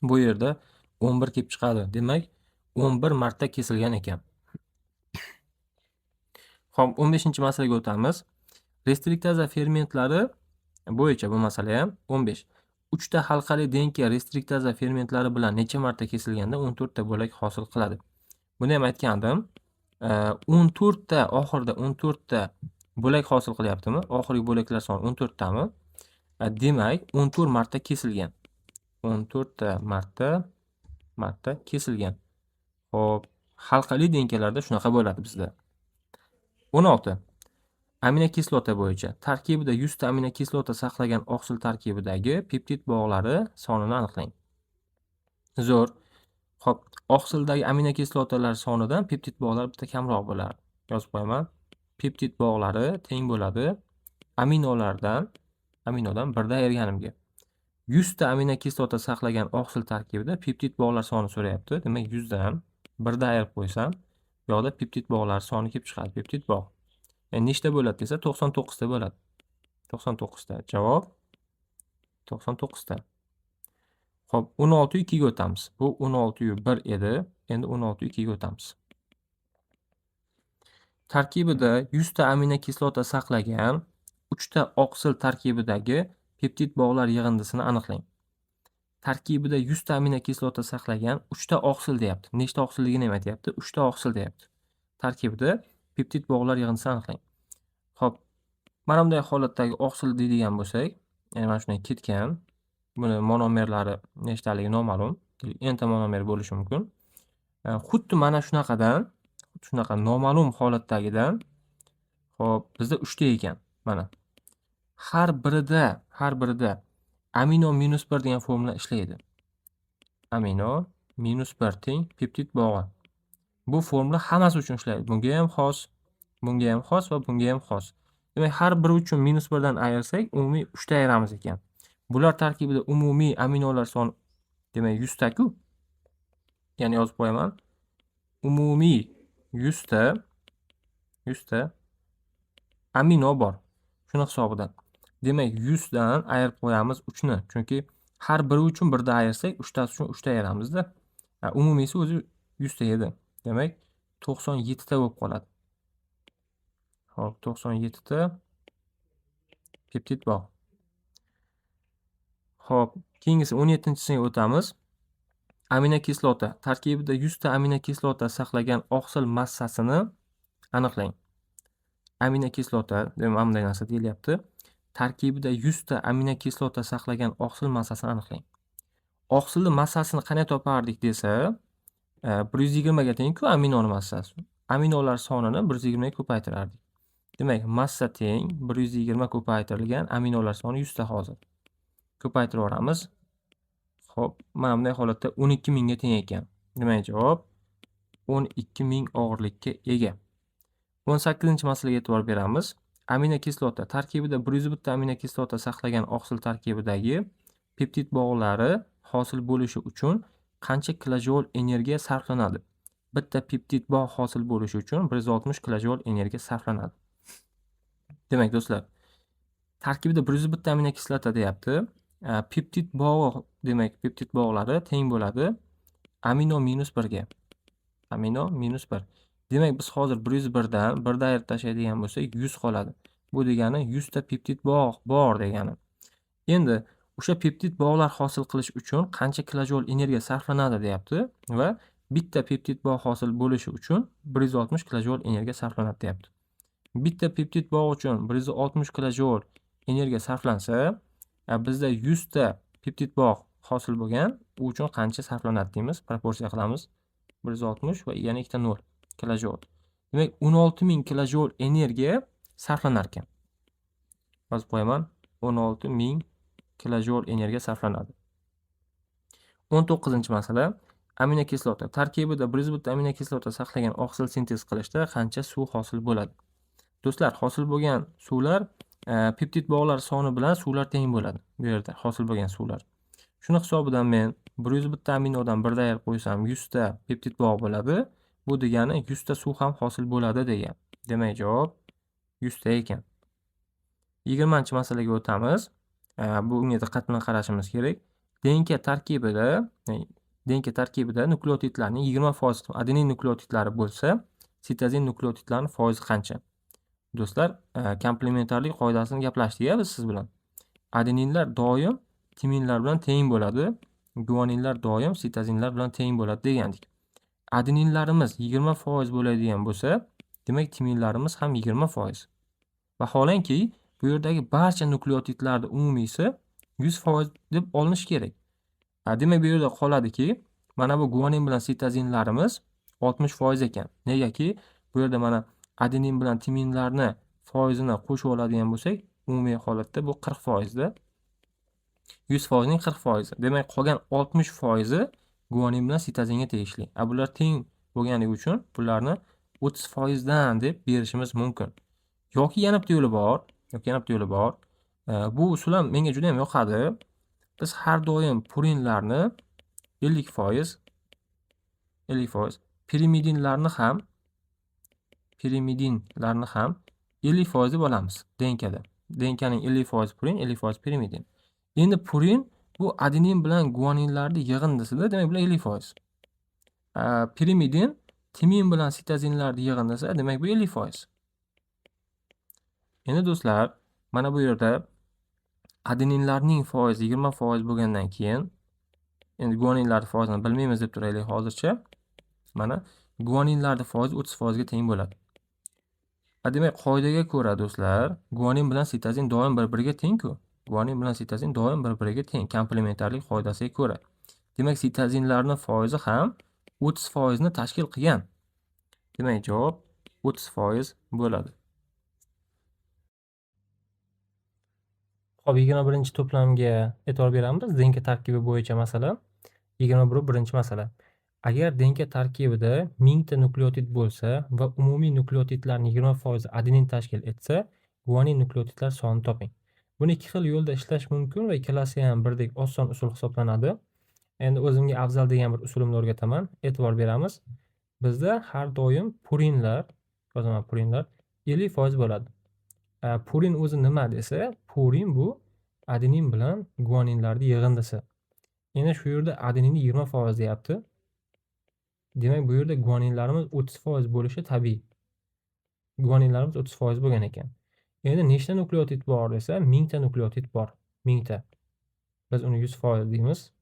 bu yerda 11 kelib chiqadi. Demak, 11 marta kesilgan ekan. Xo'p, 15-masalaga o'tamiz. Restriktaza fermentlari bo'yicha bu masala ham 15. 3 ta halqali denka restriktaza fermentlari bilan necha marta kesilganda 14 ta bo'lak hosil qiladi. Buni ham aytgandim. 14 ta oxirida 14 ta bo'lak hosil qilyaptimi? Oxirgi bo'laklar soni 14 tami? Demak, 14 marta kesilgan. 14 ta marta kesilgan. Xo'p, halqali denkalarda shunaqa bo'ladi bizda. 16. Aminokislota bo'yicha tarkibida 100 ta aminokislota saqlagan oqsil tarkibidagi peptid bog'lari sonini aniqlang. Zo'r. Xo'p, oqsildagi aminokislotalar sonidan peptid bog'lar bitta kamroq bo'ladi. Yozib qo'yaman. Peptid bog'lari teng bo'ladi aminodan 1 ayirganimga. 100 ta aminokislota saqlagan oqsil tarkibida peptid bog'lar soni so'rayapti. Demak, 100 dan 1 da ayirib qo'ysam, bu yoqda peptid bog'lar soni kelib chiqadi. Peptid bog'. Nechta bo'ladi desa, 99 ta bo'ladi. 99 ta. Javob 99 ta. Xo'p, 16 2 ga o'tamiz. Bu 16 1 edi. Endi 16 2 ga o'tamiz. Tarkibida 100 ta aminokislota saqlagan 3 ta oqsil tarkibidagi peptid bog'lar yig'indisini aniqlang. Tarkibida 100 ta aminokislota saqlagan 3 ta oqsil deyapti. Nechta oqsilligini ham aytyapti? 3 ta oqsil deyapti. Tarkibida peptid bog'lar yig'indisini aniqlang. Xo'p, mana bunday holatdagi oqsil deydigan bo'lsak, ya'ni mana shunday ketgan, buni monomerlari nechtaligi noma'lum, n ta monomer bo'lishi mumkin. Xuddi mana shunaqa noma'lum holatdagidan, xo'p, bizda 3 ta ekan. Mana. Har birida amino minus 1 degan formula ishlaydi. Amino minus 1 teng peptid bog'i. Bu formula hammasi uchun ishlaydi. Bunga ham xos va bunga ham xos. Demak, har biri uchun minus 1 dan ayirsak, umumiy 3 ta ayiramiz ekan. Bular tarkibida umumiy aminolar soni demak 100 ta ku. Ya'ni yozib qo'yaman. Umumiy 100 ta amino bor. Shuni hisobidan. Demak, 100 dan ayirib qo'yamiz 3 ni. Chunki har biri uchun 1 da ayirsak, 3 tasi uchun 3 ta ayiramizda. Umumiysi o'zi 100 ta edi. Demak, 97 ta bo'lib qoladi. Xo'p, 97 ta peptid bog'. Xo'p, keyingisi 17-siga o'tamiz. Aminokislota. Tarkibida 100 ta aminokislota saqlagan oqsil massasini aniqlang. Aminokislota, demak, bunday narsa deyilyapti. Tarkibida 100 ta aminokislota saqlagan oqsil massasini aniqlang. Oqsilning massasini qanday topardik desa, 120 ga teng-ku aminoni massasi. Aminolar sonini 120 ga ko'paytirardik. Demak, massa teng 120 ko'paytirilgan aminolar soni 100 ta hozir. Ko'paytirib yuboramiz. Xo'p, mana bunday holatda 12.000 ga teng ekan. Demak, javob 12.000 og'irlikka ega. 18-masalaga e'tibor beramiz. Aminokislota. Tarkibida 101 ta aminokislota saqlagan oqsil tarkibidagi peptid bog'lari hosil bo'lishi uchun qancha kilojul energiya sarflanadi? Bitta peptid bog' hosil bo'lishi uchun 160 kilojul energiya sarflanadi. Demak, do'stlar, tarkibida 101 ta aminokislota deyapti. Peptid bog'i, demak, peptid bog'lari teng bo'ladi amino minus 1 ga. Amino minus 1. Demak, biz hozir 101 dan 1 da ayirib tashlaydigan bo'lsak, 100 qoladi. Bu degani 100 ta peptid bog' bor degani. Endi o'sha peptid bog'lar hosil qilish uchun qancha kilojul energiya sarflanadi deyapti va bitta peptid bog' hosil bo'lishi uchun 160 kilojul energiya sarflanadi deyapti. Bitta peptid bog' uchun 160 kilojul energiya sarflansa, bizda 100 ta peptid bog' hosil bo'lgan, u uchun qancha sarflanadi deymiz, proporsiya qilamiz. 160 va yana ikkita 0 kilojul. Demak, 16.000 kilojul energiya sarflanar ekan. Yozib qo'yaman. 16.000 kilojul energiya sarflanadi. 19-masala. Aminokislota. Tarkibida 101 ta aminokislota saqlagan oqsil sintez qilishda qancha suv hosil bo'ladi? Do'stlar, hosil bo'lgan suvlar peptid bog'lar soni bilan suvlar teng bo'ladi. Bu yerda hosil bo'lgan suvlar. Shuni hisobidan men 101 ta aminodan 1 da ayirib qo'ysam 100 ta peptid bog' bo'ladi. Bu degani 100 ta suv ham hosil bo'ladi degan. Demak, javob 100 ta ekan. 20-masalaga o'tamiz. Bunga diqqat bilan qarashimiz kerak. Denka tarkibida, nukleotidlarning 20% adenin nukleotidlari bo'lsa, sitozin nukleotidlarining foizi qancha? Do'stlar, komplementarlik qoidasini gaplashdik biz siz bilan. Adeninlar doim timinlar bilan teng bo'ladi, guaninlar doim sitozinlar bilan teng bo'ladi degandik. Adeninlarimiz 20% bo'ladigan bo'lsa, demak timinlarimiz ham 20%. Vaholanki, bu yerdagi barcha nukleotidlarning umumiysi 100% deb olinish kerak. Demak, bu yerda qoladiki, mana bu guanin bilan sitozinlarimiz 60% ekan. Negaki, bu yerda mana adenin bilan timinlarni foizini qo'shib oladigan bo'lsak, umumiy holatda bu 40% da. 100% ning 40%. Demak, qolgan 60% guanin bilan sitozinga tegishli. Bular teng bo'lgani uchun bularni 30% dan deb berishimiz mumkin. Yoki yana bitta yo'li bor. Bu usul ham menga juda ham yoqadi. Biz har doim purinlarni 50%, pirimidinlarni ham 50% deb olamiz denkada. Denkaning 50% purin, 50% pirimidin. Endi purin bu adenin bilan guaninlarning yig'indisida, demak bular 50%. Pirimidin timin bilan sitozinlarning yig'indisi, demak bu 50%. Endi do'stlar, mana bu yerda adeninlarning foizi 20% bo'lgandan keyin, endi guaninlarning foizini bilmaymiz deb turaylik hozircha. Mana guaninlarning foizi 30% ga teng bo'ladi. Demak, qoidaga ko'ra do'stlar, guanin bilan sitozin doim bir-biriga teng-ku. Guanin bilan sitozin doim bir-biriga teng, komplementarlik qoidasiga ko'ra. Demak, sitozinlarning foizi ham 30% ni tashkil qilgan. Demak, javob 30% bo'ladi. Xo'p, 21-to'plamga e'tibor beramiz. Denka tarkibi bo'yicha masala. 21-masala. Agar denka tarkibida 1000 ta nukleotid bo'lsa va umumiy nukleotidlarning 20% adenin tashkil etsa, guanin nukleotidlar sonini toping. Buni ikki xil yo'lda ishlash mumkin va ikkalasi ham birdek oson usul hisoblanadi. Endi o'zimga afzal degan bir usulimni o'rgataman. E'tibor beramiz. Bizda har doim purinlar 50% bo'ladi. Purin o'zi nima desa, purin bu adenin bilan guaninlarning yig'indisi. Endi shu yerda adeninni 20% deyapti. Demak, bu yerda guaninlarimiz 30% bo'lishi tabiiy. Guaninlarimiz 30% bo'lgan ekan. Endi nechta nukleotid bor desa, 1000 ta nukleotid bor. 1000 ta. Biz uni 100% deymiz.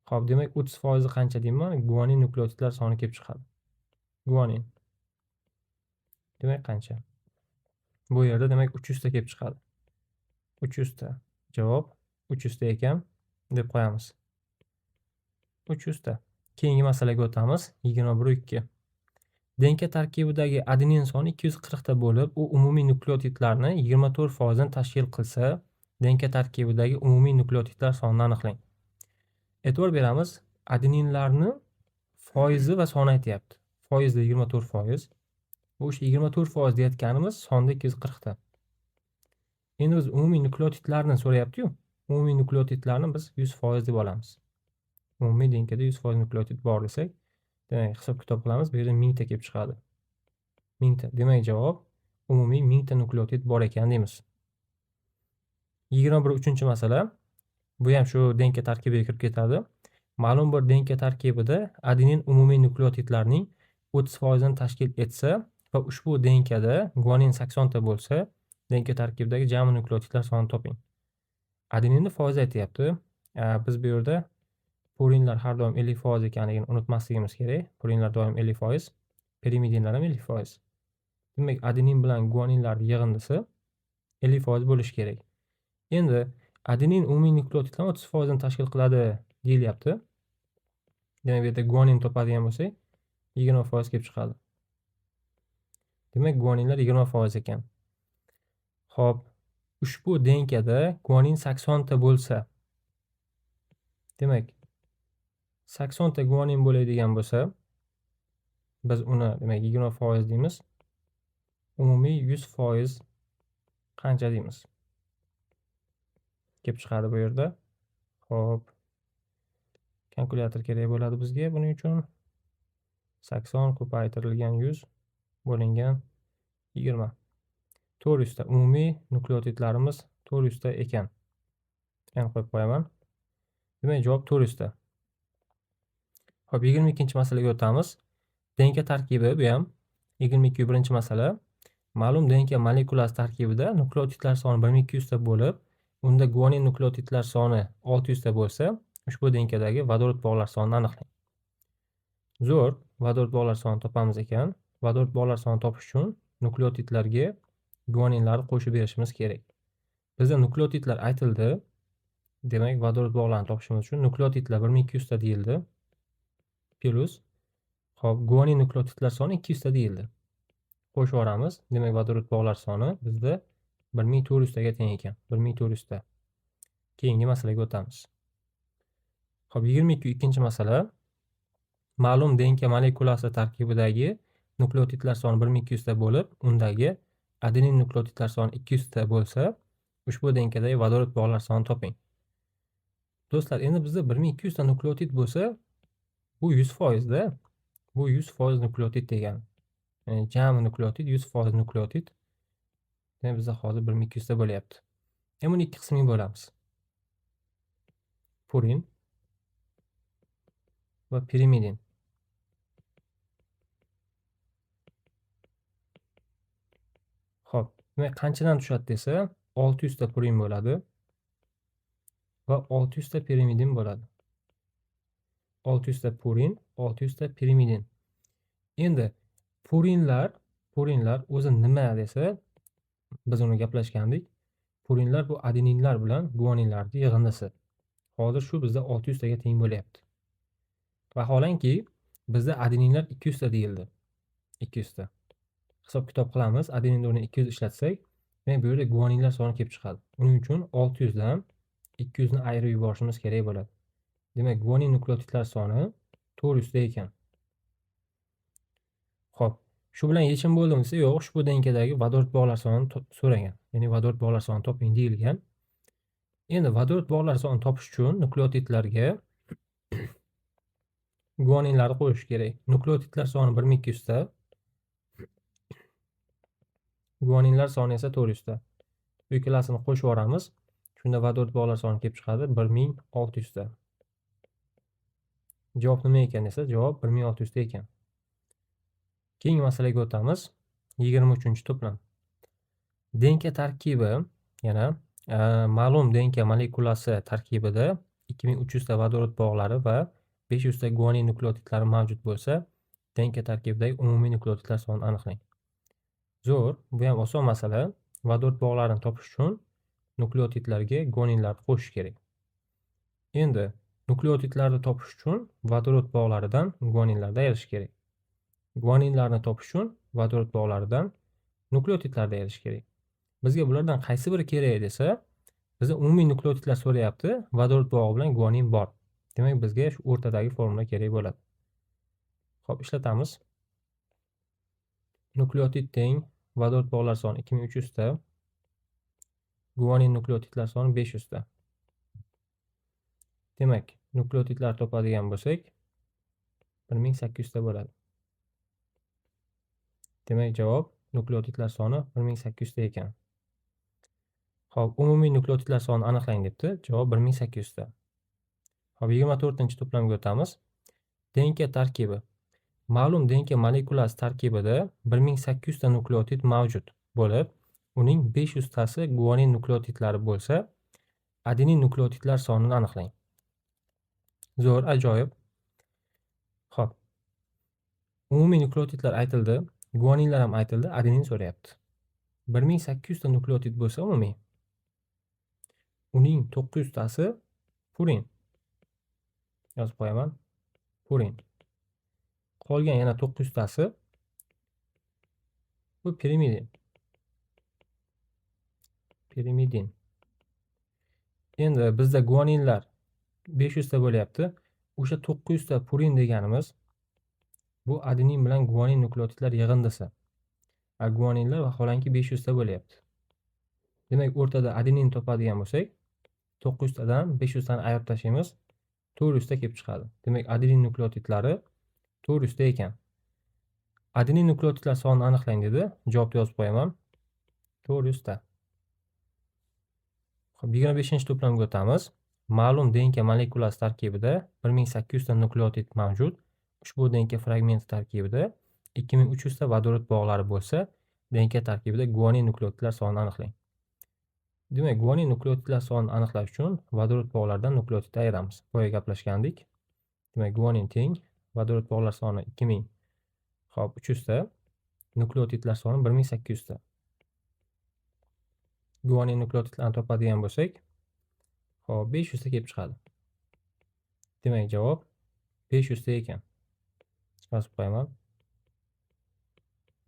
Xo'p, demak 30% qancha deyman? Guanin nukleotidlar soni kelib chiqadi. Guanin. Demak qancha? Bu yerda demak 300 ta kelib chiqadi. 300 ta. Javob 300 ta ekan deb qo'yamiz. 300 ta. Keyingi masalaga o'tamiz. 21-2. Denka tarkibidagi adenin soni 240 ta bo'lib, u umumiy nukleotidlarni 24% dan tashkil qilsa, denka tarkibidagi umumiy nukleotidlar sonini aniqlang. E'tibor beramiz, adeninlarni foizi va soni aytyapti. Foizda 24%. Bu 24% deyotganimiz sonda 240 ta. Endi biz umumiy nukleotidlarni so'rayapti-yu. Umumiy nukleotidlarni biz 100% deb olamiz. Umumiy denkada 100% nukleotid bor desak, demak hisob kitob qilamiz. Bu yerda 1000 ta kelib chiqadi. 1000 ta. Demak javob umumiy 1000 ta nukleotid bor ekan deymiz. 21-masala. Bu ham shu denka tarkibiga kirib ketadi. Ma'lum bir denka tarkibida adenin umumiy nukleotidlarning 30% dan tashkil etsa va ushbu denkada guanin 80 ta bo'lsa, denka tarkibidagi jami nukleotidlar sonini toping. Adeninni foizi aytyapti. Biz bu yerda purinlar har doim 50% ekanligini unutmasligimiz kerak. Purinlar doim 50%, pirimidinlar ham 50%. Demak, adenin bilan guaninlarning yig'indisi 50% bo'lishi kerak. Endi adenin umumiy nukleotidlarni 30% dan tashkil qiladi deyilyapti. Demak, bu yerda guanin topadigan bo'lsak, 20% kelib chiqadi. Demak, guaninlar 20% ekan. Xo'p, ushbu denkada guanin 80 ta bo'lsa, demak 80 ta guanin bo'ladigan bo'lsa, biz uni demak 20% deymiz. Umumiy 100% qancha deymiz? Kelib chiqadi bu yerda. Xo'p. Kalkulyator kerak bo'ladi bizga buning uchun. 80 ko'paytirilgan 100 bo'lingan 20. 400 ta. Umumiy nukleotidlarimiz 400 ta ekan. Yana qo'yib qo'yaman. Demak, javob 400 ta. Xo'p, 22-masalaga o'tamiz. DNK tarkibi bu ham 22-masala. Ma'lum DNK molekulasi tarkibida nukleotidlar soni 1200 ta bo'lib, unda guanin nukleotidlar soni 600 ta bo'lsa, ushbu DNKdagi vodorod bog'lar sonini aniqlang. Zo'r, vodorod bog'lar sonini topamiz ekan. Vodorod bog'lar sonini topish uchun nukleotidlarga guaninlarni qo'shib berishimiz kerak. Bizda nukleotidlar aytildi. Demak, vodorod bog'larini topishimiz uchun nukleotidlar 1200 ta deyildi. Plus, xo'p, guanin nukleotidlar soni 200 ta deyildi. Qo'shib yuboramiz. Demak, vodorod bog'lar soni bizda 1400 taga teng ekan. 1400 ta. Keyingi masalaga o'tamiz. Xo'p, 22-masala. Ma'lum DNK molekulasi tarkibidagi nukleotidlar soni 1200 ta bo'lib, undagi adenin nukleotidlar soni 200 ta bo'lsa, ushbu DNKdagi vodorod bog'lar sonini toping. Do'stlar, endi bizda 1200 ta nukleotid bo'lsa, bu 100% da. Bu 100% nukleotid degani. Ya'ni jami nukleotid 100% nukleotid. Demak, bizda hozir 1200 ta bo'lyapti. Endi buni ikki qismga bo'lamiz. Purin va pirimidin. Xo'p, demak, qanchadan tushadi desa, 600 ta purin bo'ladi va 600 ta pirimidin bo'ladi. 600 ta purin, 600 ta pirimidin. Endi purinlar o'zi nima desa, biz uni gaplashgandik. Purinlar bu adeninlar bilan guaninlarning yig'indisi. Hozir shu bizda 600 taga teng bo'lyapti. Vaholanki bizda adeninlar 200 ta deyildi. 200 ta. Hisob kitob qilamiz. Adenin o'rniga 200 ishlatsak, demak bu yerda guaninlar soni kelib chiqadi. Uning uchun 600 dan 200 ni ayirib yuborishimiz kerak bo'ladi. Demak, guanin nukleotidlar soni 400 ta ekan. Xo'p, shu bilan yechim bo'ldimi desa, yo'q, ushbu DNKdagi vodorod bog'lar sonini so'ragan. Ya'ni vodorod bog'lar sonini toping deyilgan. Endi vodorod bog'lar sonini topish uchun nukleotidlarga guaninlarni qo'shish kerak. Nukleotidlar soni 1200 ta. Guaninlar soni esa 400 ta. Bu ikkalasini qo'shib yuboramiz. Shunda vodorod bog'lar soni kelib chiqadi 1600 ta. Javob nima ekan desa, javob 1600 ta ekan. Keyingi masalaga o'tamiz. 23-to'plam. DNK tarkibi, yana ma'lum DNK molekulasi tarkibida 2300 ta vodorod bog'lari va 500 ta guanin nukleotidlari mavjud bo'lsa, DNK tarkibidagi umumiy nukleotidlar sonini aniqlang. Zo'r, bu ham oson masala. Vodorod bog'larini topish uchun nukleotidlarga guaninlarni qo'shish kerak. Endi nukleotidlarni topish uchun vodorod bog'laridan guaninlarni ayirish kerak. Guaninlarni topish uchun vodorod bog'laridan nukleotidlarni ayirish kerak. Bizga bulardan qaysi biri kerak desa, bizga umumiy nukleotidlar so'rayapti, vodorod bog'i bilan guanin bor. Demak, bizga shu o'rtadagi formula kerak bo'ladi. Xo'p, ishlatamiz. Nukleotid teng vodorod bog'lar soni 2300 ta, guanin nukleotidlar soni 500 ta. Demak, nukleotidlar topadigan bo'lsak, 1800 ta bo'ladi. Demak, javob nukleotidlar soni 1800 ta ekan. Xo'p, umumiy nukleotidlar sonini aniqlang debdi. Javob 1800 ta. Xo'p, 24-to'plamga o'tamiz. DNK tarkibi. Ma'lum DNK molekulasi tarkibida 1800 ta nukleotid mavjud bo'lib, uning 500 tasi guanin nukleotidlari bo'lsa, adenin nukleotidlar sonini aniqlang. Zo'r, ajoyib. Xo'p. Umumiy nukleotidlar aytildi, guaninlar ham aytildi, adenin so'rayapti. 1800 ta nukleotid bo'lsa umumiy, uning 900 tasi purin. Yozib qo'yaman. Purin. Qolgan yana 900 tasi bu pirimidin. Pirimidin. Endi bizda guaninlar 500 ta bo'lyapti. O'sha 900 ta purin deganimiz bu adenin bilan guanin nukleotidlar yig'indisi. Guaninlar vaholanki 500 ta bo'lyapti. Demak, o'rtada adenin topadigan bo'lsak, 900 tadan 500 tani ayirib tashlaymiz, 400 ta kelib chiqadi. Demak, adenin nukleotidlari 400 ta ekan. Adenin nukleotidlar sonini aniqlang dedi. Javobni yozib qo'yaman. 400 ta. Xo'p, 25-chi to'plamga o'tamiz. Ma'lum DNK molekulasi tarkibida 1800 ta nukleotid mavjud. Ushbu DNK fragmenti tarkibida 2300 ta vodorod bog'lari bo'lsa, DNK tarkibida guanin nukleotidlar sonini aniqlang. Demak, guanin nukleotidlar sonini aniqlash uchun vodorod bog'laridan nukleotidni ayiramiz. Boya gaplashgandik. Demak, guanin teng vodorod bog'lar soni 2000. Xo'p, 300 ta. Nukleotidlar soni 1800 ta. Guanin nukleotidlarni topadigan bo'lsak, xo'p, 500 ta kelib chiqadi. Demak, javob 500 ta ekan. Yozib qo'yaman.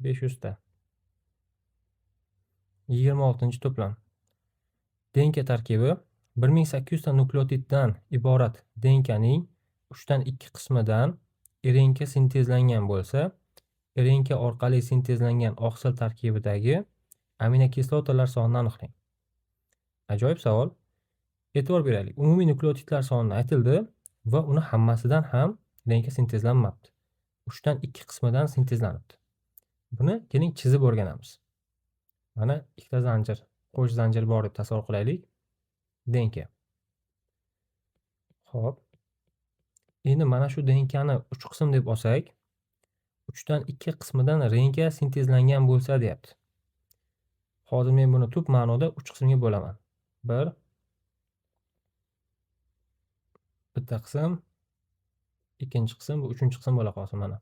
500 ta. 26-chi to'plam. DNK tarkibi 1800 ta nukleotiddan iborat DNKning 3 dan 2 qismidan RNK sintezlangan bo'lsa, RNK orqali sintezlangan oqsil tarkibidagi aminokislotalar sonini aniqlang. Ajoyib savol. E'tibor beraylik. Umumiy nukleotidlar soni aytildi va uni hammasidan ham RNK sintezlanmabdi. 3 dan 2 qismidan sintezlanibdi. Buni keling chizib o'rganamiz. Mana ikkita zanjir, qo'sh zanjir bor deb tasavvur qilaylik. DNK. Xo'p. Endi mana shu DNKni 3 qism deb olsak, 3 dan 2 qismidan RNK sintezlangan bo'lsa deyapti. Hozir men buni tub ma'noda 3 qismga bo'laman. 1 bitta qism, ikkinchi qism, bu uchinchi qism bo'la qolsin mana.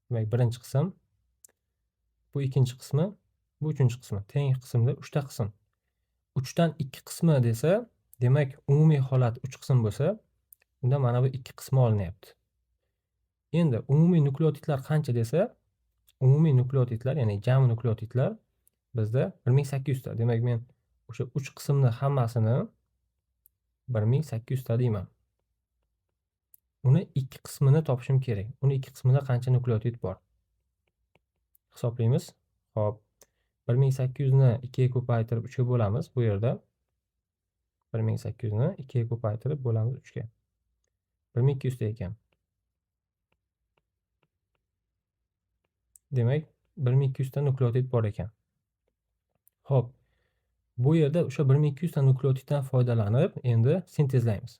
Demak, birinchi qism, bu ikkinchi qismi, bu uchinchi qismi. Teng qismda 3 ta qism. 3 dan 2 qismi desa, demak, umumiy holat 3 qism bo'lsa, unda mana bu 2 qismi olinyapti. Endi umumiy nukleotidlar qancha desa, umumiy nukleotidlar, ya'ni jami nukleotidlar bizda 1800 ta. Demak, men o'sha 3 qismni hammasini 1800 ta deyman. Uni 2 qismini topishim kerak. Uni 2 qismida qancha nukleotid bor? Hisoblaymiz. Xo'p. 1800 ni 2 ga ko'paytirib 3 ga bo'lamiz bu yerda. 1800 ni 2 ga ko'paytirib bo'lamiz 3 ga. 1200 ta ekan. Demak, 1200 ta nukleotid bor ekan. Xo'p. Bu yerda o'sha 1200 ta nukleotiddan foydalanib, endi sintezlaymiz.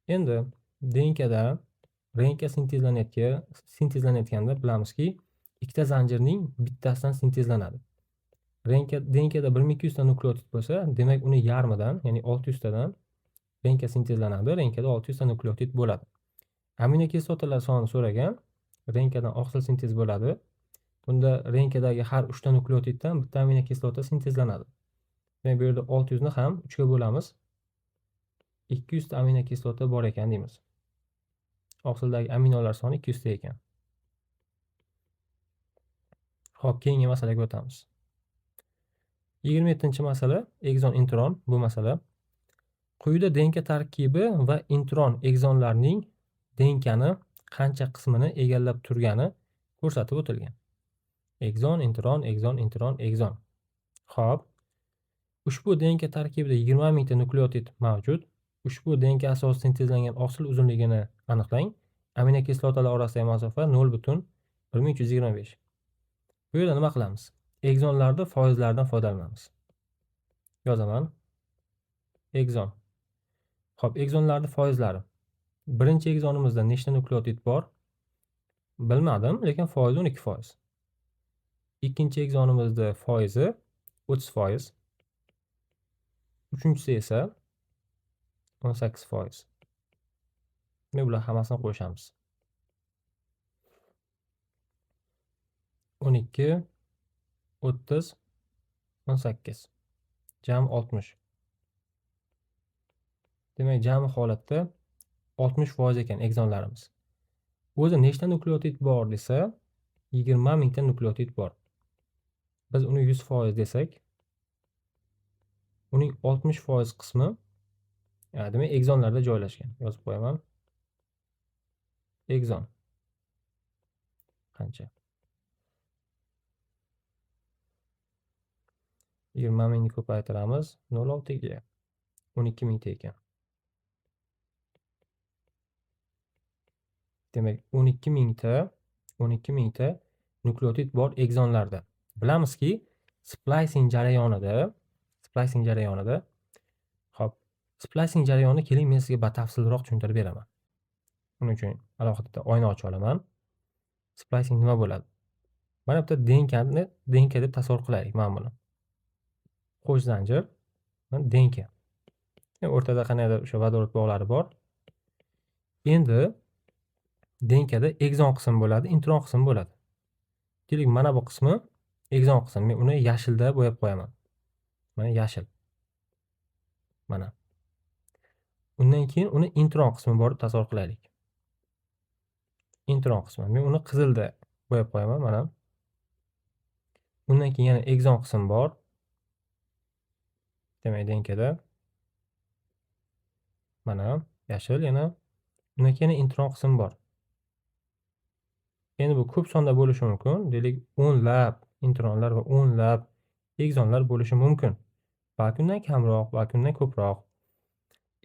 Endi DNKda RNK sintezlanayotganda bilamizki, ikkita zanjirning bittasidan sintezlanadi. DNKda 1200 ta nukleotid bo'lsa, demak uni yarmidan, ya'ni 600 tadan RNK sintezlanadi. RNKda 600 ta nukleotid bo'ladi. Aminokislotalar sonini so'ragan. RNKdan oqsil sintez bo'ladi. Bunda RNKdagi har 3 ta nukleotiddan bitta aminokislota sintezlanadi. Demak, bu yerda 600 ni ham 3 ga bo'lamiz. 200 ta aminokislota bor ekan deymiz. Oqsildagi aminolar soni 200 ta ekan. Xo'p, keyingi masalaga o'tamiz. 27-masala ekzon intron. Bu masala quyida DNK tarkibi va intron ekzonlarning DNKni qancha qismini egallab turgani ko'rsatib o'tilgan. Ekzon, intron, ekzon, intron, ekzon. Xo'p. Ushbu DNK tarkibida 20 mingta nukleotid mavjud. Ushbu DNK asosida sintezlangan oqsil uzunligini aniqlang. Aminokislotalar orasidagi masofa 0,1325. Bu yerda nima qilamiz? Ekzonlarda foizlardan foydalanamiz. Yozaman. Ekzon. Xo'p, ekzonlarda foizlari. Birinchi ekzonimizda nechta nukleotid bor? Bilmadim, lekin foizi 12%. Ikkinchi ekzonimizda foizi 30%. Uchinchisi esa 18%. Men bular hammasini qo'shamiz. 12, 30, 18. Jami 60. Demak, jami holatda 60% ekan ekzonlarimiz. O'zi nechta nukleotid bor desa, 20 mingta nukleotid bor. Biz uni 100% desak, uning 60% qismi, demak, ekzonlarda joylashgan. Yozib qo'yaman. Ekzon. Qancha? 20 mingni ko'paytiramiz 0,6 ga. 12 mingta ekan. Demak, 12 mingta nukleotid bor ekzonlarda. Bilamizki, splicing jarayonida hop, splicing jarayonini keling men sizga batafsilroq tushuntirib beraman. Buning uchun alohida oyna ochib olaman. Splicing nima bo'ladi? Mana bitta denka deb tasavvur qilaylik mana buni. Qo'sh zanjir, denka. O'rtada qanaqadir o'sha vodorod bog'lari bor. Endi denkada egzon qism bo'ladi, intron qism bo'ladi. Keling, mana bu qismi egzon qism. Men uni yashilda bo'yab qo'yaman. Mana yashil. Mana. Undan keyin uni intron qismi bor deb tasavvur qilaylik. Intron qismi. Men uni qizilda bo'yab qo'yaman, mana. Undan keyin yana egzon qism bor. Demak, denkada mana yashil yana. Undan keyin intron qism bor. Endi bu ko'p sonda bo'lishi mumkin. Deylik, o'nlab intronlar va o'nlab egzonlar bo'lishi mumkin. Balki undan kamroq, balki undan ko'proq.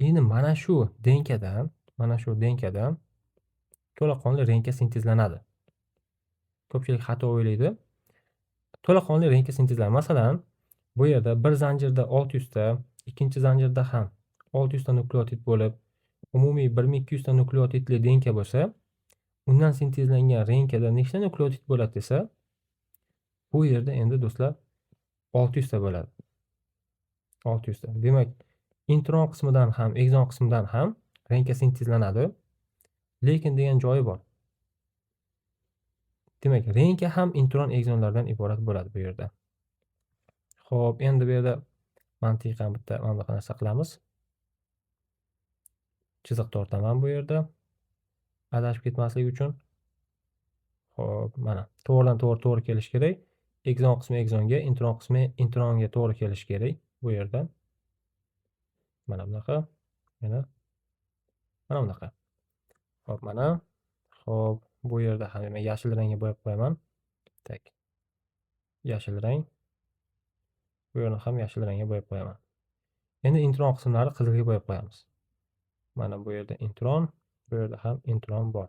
Endi mana shu denkadan to'laqonli renkka sintezlanadi. Ko'pchilik xato o'ylaydi. To'laqonli renkka sintezlanadi. Masalan, bu yerda bir zanjirda 600 ta, ikkinchi zanjirda ham 600 ta nukleotid bo'lib, umumiy 1200 ta nukleotidli denka bo'lsa, undan sintezlangan renkada nechta nukleotid bo'ladi desa, bu yerda endi do'stlar 600 ta bo'ladi. 600 ta. Demak, intron qismidan ham, egzon qismidan ham renkka sintezlanadi. Lekin degan joyi bor. Demak, renkka ham intron egzonlardan iborat bo'ladi bu yerda. Xo'p, endi bu yerda mantiqan bitta mana bunaqa narsa qilamiz. Chiziq tortaman bu yerda. Adashib ketmaslik uchun. Xo'p, mana to'g'ridan-to'g'ri kelish kerak. Egzon qismi egzonga, intron qismi intronga to'g'ri kelish kerak bu yerda. Mana bunaqa, mana bunaqa. Xo'p, mana. Xo'p, bu yerda ham men yashil rangga bo'yab qo'yaman. Tak. Yashil rang. Bu yerni ham yashil rangga bo'yab qo'yaman. Endi intron qismlari qizilga bo'yab qo'yamiz. Mana bu yerda intron, bu yerda ham intron bor.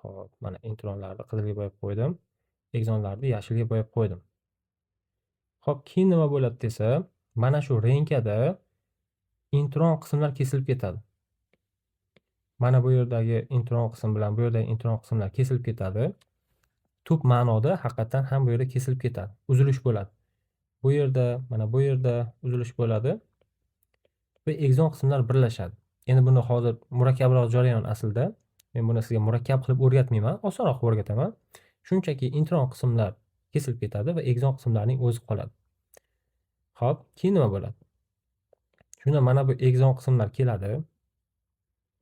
Xo'p, mana intronlarni qizilga bo'yab qo'ydim. Egzonlarni yashilga bo'yab qo'ydim. Xo'p, keyin nima bo'ladi desa, mana shu renkada intron qismlar kesilib ketadi. Mana bu yerdagi intron qism bilan bu yerdagi intron qismlar kesilib ketadi. Tub ma'noda haqiqatan ham bu yerda kesilib ketadi. Uzilish bo'ladi. Bu yerda, mana bu yerda uzilish bo'ladi va egzon qismlar birlashadi. Endi buni hozir murakkabroq jarayon aslida. Men buni sizga murakkab qilib o'rgatmayman, osonroq o'rgataman. Shunchaki intron qismlar kesilib ketadi va egzon qismlarning o'zi qoladi. Xo'p, keyin nima bo'ladi? Shunda mana bu egzon qismlar keladi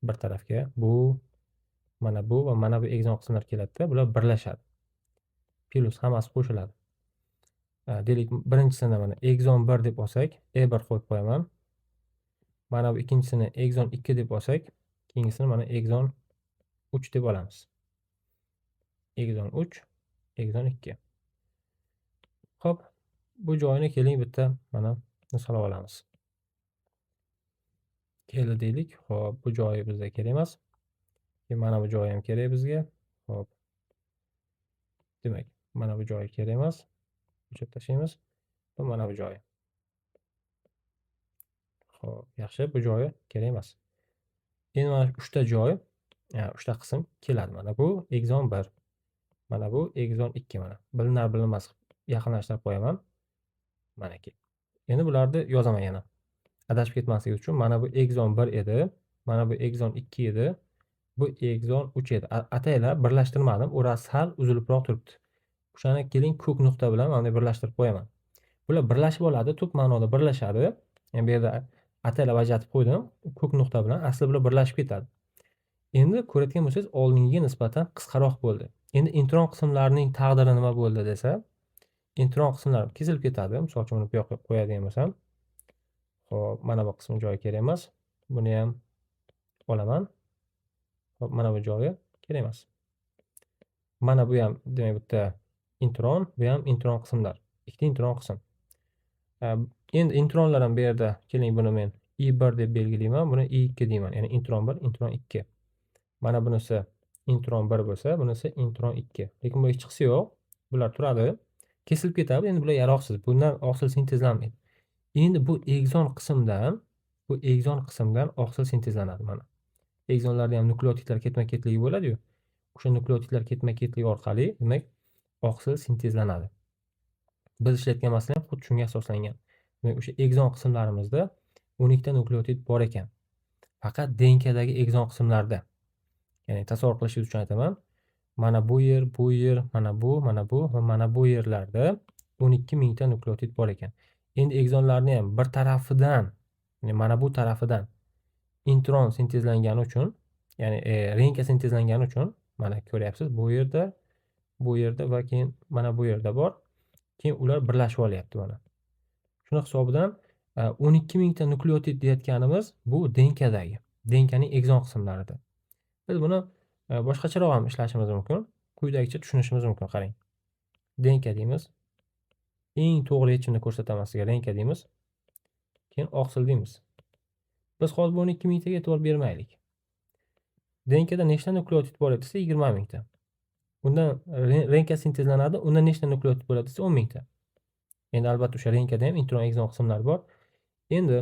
bir tarafga. Bu, mana bu va mana bu egzon qismlar keladi-da, bular birlashadi. Plus hammasi qo'shiladi. Deylik, birinchisini mana egzon 1 deb olsak, E1 qo'yib qo'yaman. Mana bu ikkinchisini egzon 2 deb olsak, keyingisini mana egzon 3 deb olamiz. Egzon 3, egzon 2. Xo'p, bu joyini keling bitta mana misolga olamiz. Keldi deylik. Xo'p, bu joyi bizga kerak emas. Mana bu joyi ham kerak bizga. Xo'p. Demak, mana bu joyi kerak emas. O'chirib tashlaymiz. Va mana bu joyi. Xo'p, yaxshi, bu joyi kerak emas. Endi mana 3 ta joy, 3 ta qism keladi. Mana bu egzon 1. Mana bu egzon 2 mana. Bilinar-bilinmas yaqinlashtirib qo'yaman. Manaki. Endi bularni yozaman yana. Adashib ketmaslik uchun mana bu egzon 1 edi, mana bu egzon 2 edi, bu egzon 3 edi. Ataylab birlashtirmadim, orasi sal uzilibroq turibdi. O'shani keling ko'k nuqta bilan mana birlashtirib qo'yaman. Bular birlashib oladi, tub ma'noda birlashadi. Men bu yerda ataylab ajratib qo'ydim, ko'k nuqta bilan asli bular birlashib ketadi. Endi ko'rayotgan bo'lsangiz, oldingiga nisbatan qisqaroq bo'ldi. Endi intron qismlarining taqdiri nima bo'ldi desa, intron qismlar kesilib ketadi. Misol uchun uni bu yoqqa qo'yadigan bo'lsam, xo'p, mana bu qismi joyi kerak emas. Buni ham olaman. Xo'p, mana bu joyi kerak emas. Mana bu ham demak bitta intron, bu ham intron qismlar. Ikkita intron qism. Endi intronlar ham bu yerda keling buni men I1 deb belgilayman, buni I2 deyman. Ya'ni intron 1, intron 2. Mana bunisi intron 1 bo'lsa, bunisi intron 2. Lekin bu hech chiqsa yo'q. Bular turadi. kesilib ketadi. Endi bular yaroqsiz. Bundan oqsil sintezlanmaydi. Endi bu egzon qismdan oqsil sintezlanadi mana. Egzonlarda ham nukleotidlar ketma-ketligi bo'ladi-yu. O'sha nukleotidlar ketma-ketligi orqali, demak, oqsil sintezlanadi. Biz ishlatgan masala ham xuddi shunga asoslangan. Demak, o'sha egzon qismlarimizda 12 ta nukleotid bor ekan. Faqat DNKdagi egzon qismlarda. Ya'ni tasavvur qilishingiz uchun aytaman. Mana bu yer, mana bu va mana bu yerlarda 12 mingta nukleotid bor ekan. Endi egzonlarni ham bir tarafidan, ya'ni mana bu tarafidan intron sintezlangani uchun, ya'ni renka sintezlangani uchun mana ko'ryapsiz, bu yerda va keyin mana bu yerda bor. Keyin ular birlashib olyapti mana. Shuni hisobidan 12 mingta nukleotid deyotganimiz bu DNKning egzon qismlarida. Biz buni boshqacharoq ham ishlashimiz mumkin. Quyidagicha tushunishimiz mumkin, qarang. DNK deymiz. Eng to'g'ri yechimni ko'rsataman sizga, renka deymiz. Keyin oqsil deymiz. Biz hozir bu 12 mingtaga e'tibor bermaylik. DNKda nechta nukleotid bor desa 20 mingta. Undan renka sintezlanadi, undan nechta nukleotid bo'ladi desa 10 mingta. Endi albatta o'sha renkada ham intron egzon qismlar bor. Endi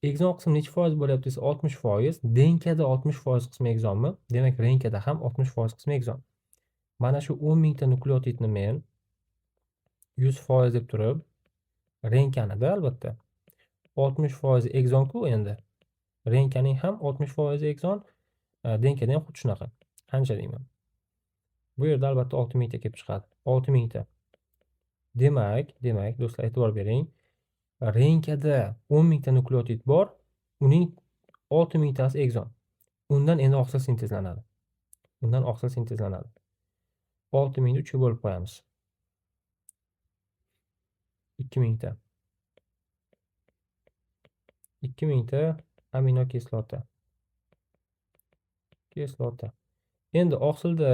egzon qismi necha foiz bo'lyapti desa 60%, DNKda 60% qismi egzonmi? Demak, renkada ham 60% qismi egzon. Mana shu 10 mingta nukleotidni men 100% deb turib, renkanida albatta 60% egzon-ku endi. Renkaning ham 60% egzon, DNKda ham xuddi shunaqa. Qancha deyman? Bu yerda albatta 6 mingta kelib chiqadi. 6 mingta. Demak, do'stlar e'tibor bering. Renkada 10 mingta nukleotid bor, uning 6 mingtasi egzon. Undan endi oqsil sintezlanadi. 6 mingni 3 ga bo'lib qo'yamiz. 2 mingta. 2 mingta aminokislota. Endi oqsilda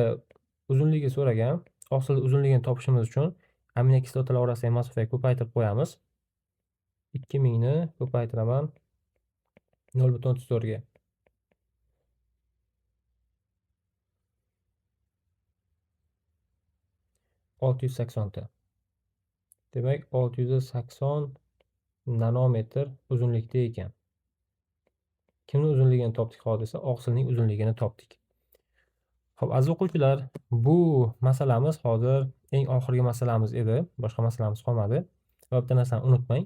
uzunligi so'ragan. Oqsilda uzunligini topishimiz uchun aminokislotalar orasidagi masofani ko'paytirib qo'yamiz. 2000 ni ko'paytiraman 0.34 ga. 680 ta. Demak, 680 nanometr uzunlikda ekan. Kimning uzunligini topdik hozir? Oqsilning uzunligini topdik. Xo'p, aziz o'quvchilar, bu masalamiz hozir eng oxirgi masalamiz edi. Boshqa masalamiz qolmadi. Va bitta narsani unutmang.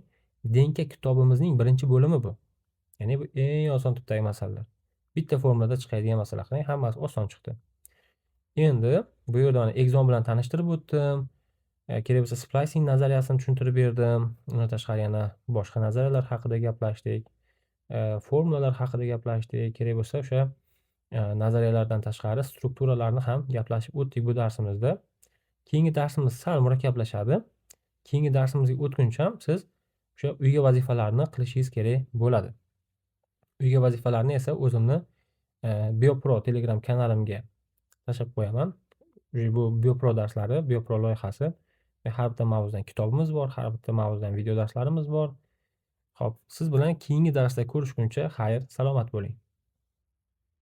DNK kitobimizning birinchi bo'limi bu. Ya'ni bu eng oson tipdagi masalalar. Bitta formulada chiqadigan masala. Qarang, hammasi oson chiqdi. Endi bu yerda mana egzon bilan tanishtirib o'tdim. Kerak bo'lsa splicing nazariyasini tushuntirib berdim. Undan tashqari yana boshqa nazariyalar haqida gaplashdik. Formulalar haqida gaplashdik. Kerak bo'lsa o'sha nazariyalardan tashqari strukturalarni ham gaplashib o'tdik bu darsimizda. Keyingi darsimiz sal murakkablashadi. Keyingi darsimizga o'tguncha ham siz o'sha uyga vazifalarni qilishingiz kerak bo'ladi. Uyga vazifalarni esa o'zimni Biopro Telegram kanalimga tashlab qo'yaman. Bu Biopro darslari, Biopro loyihasi. Har bitta mavzudan kitobimiz bor, har bitta mavzudan video darslarimiz bor. Xo'p, siz bilan keyingi darsda ko'rishguncha xayr, salomat bo'ling.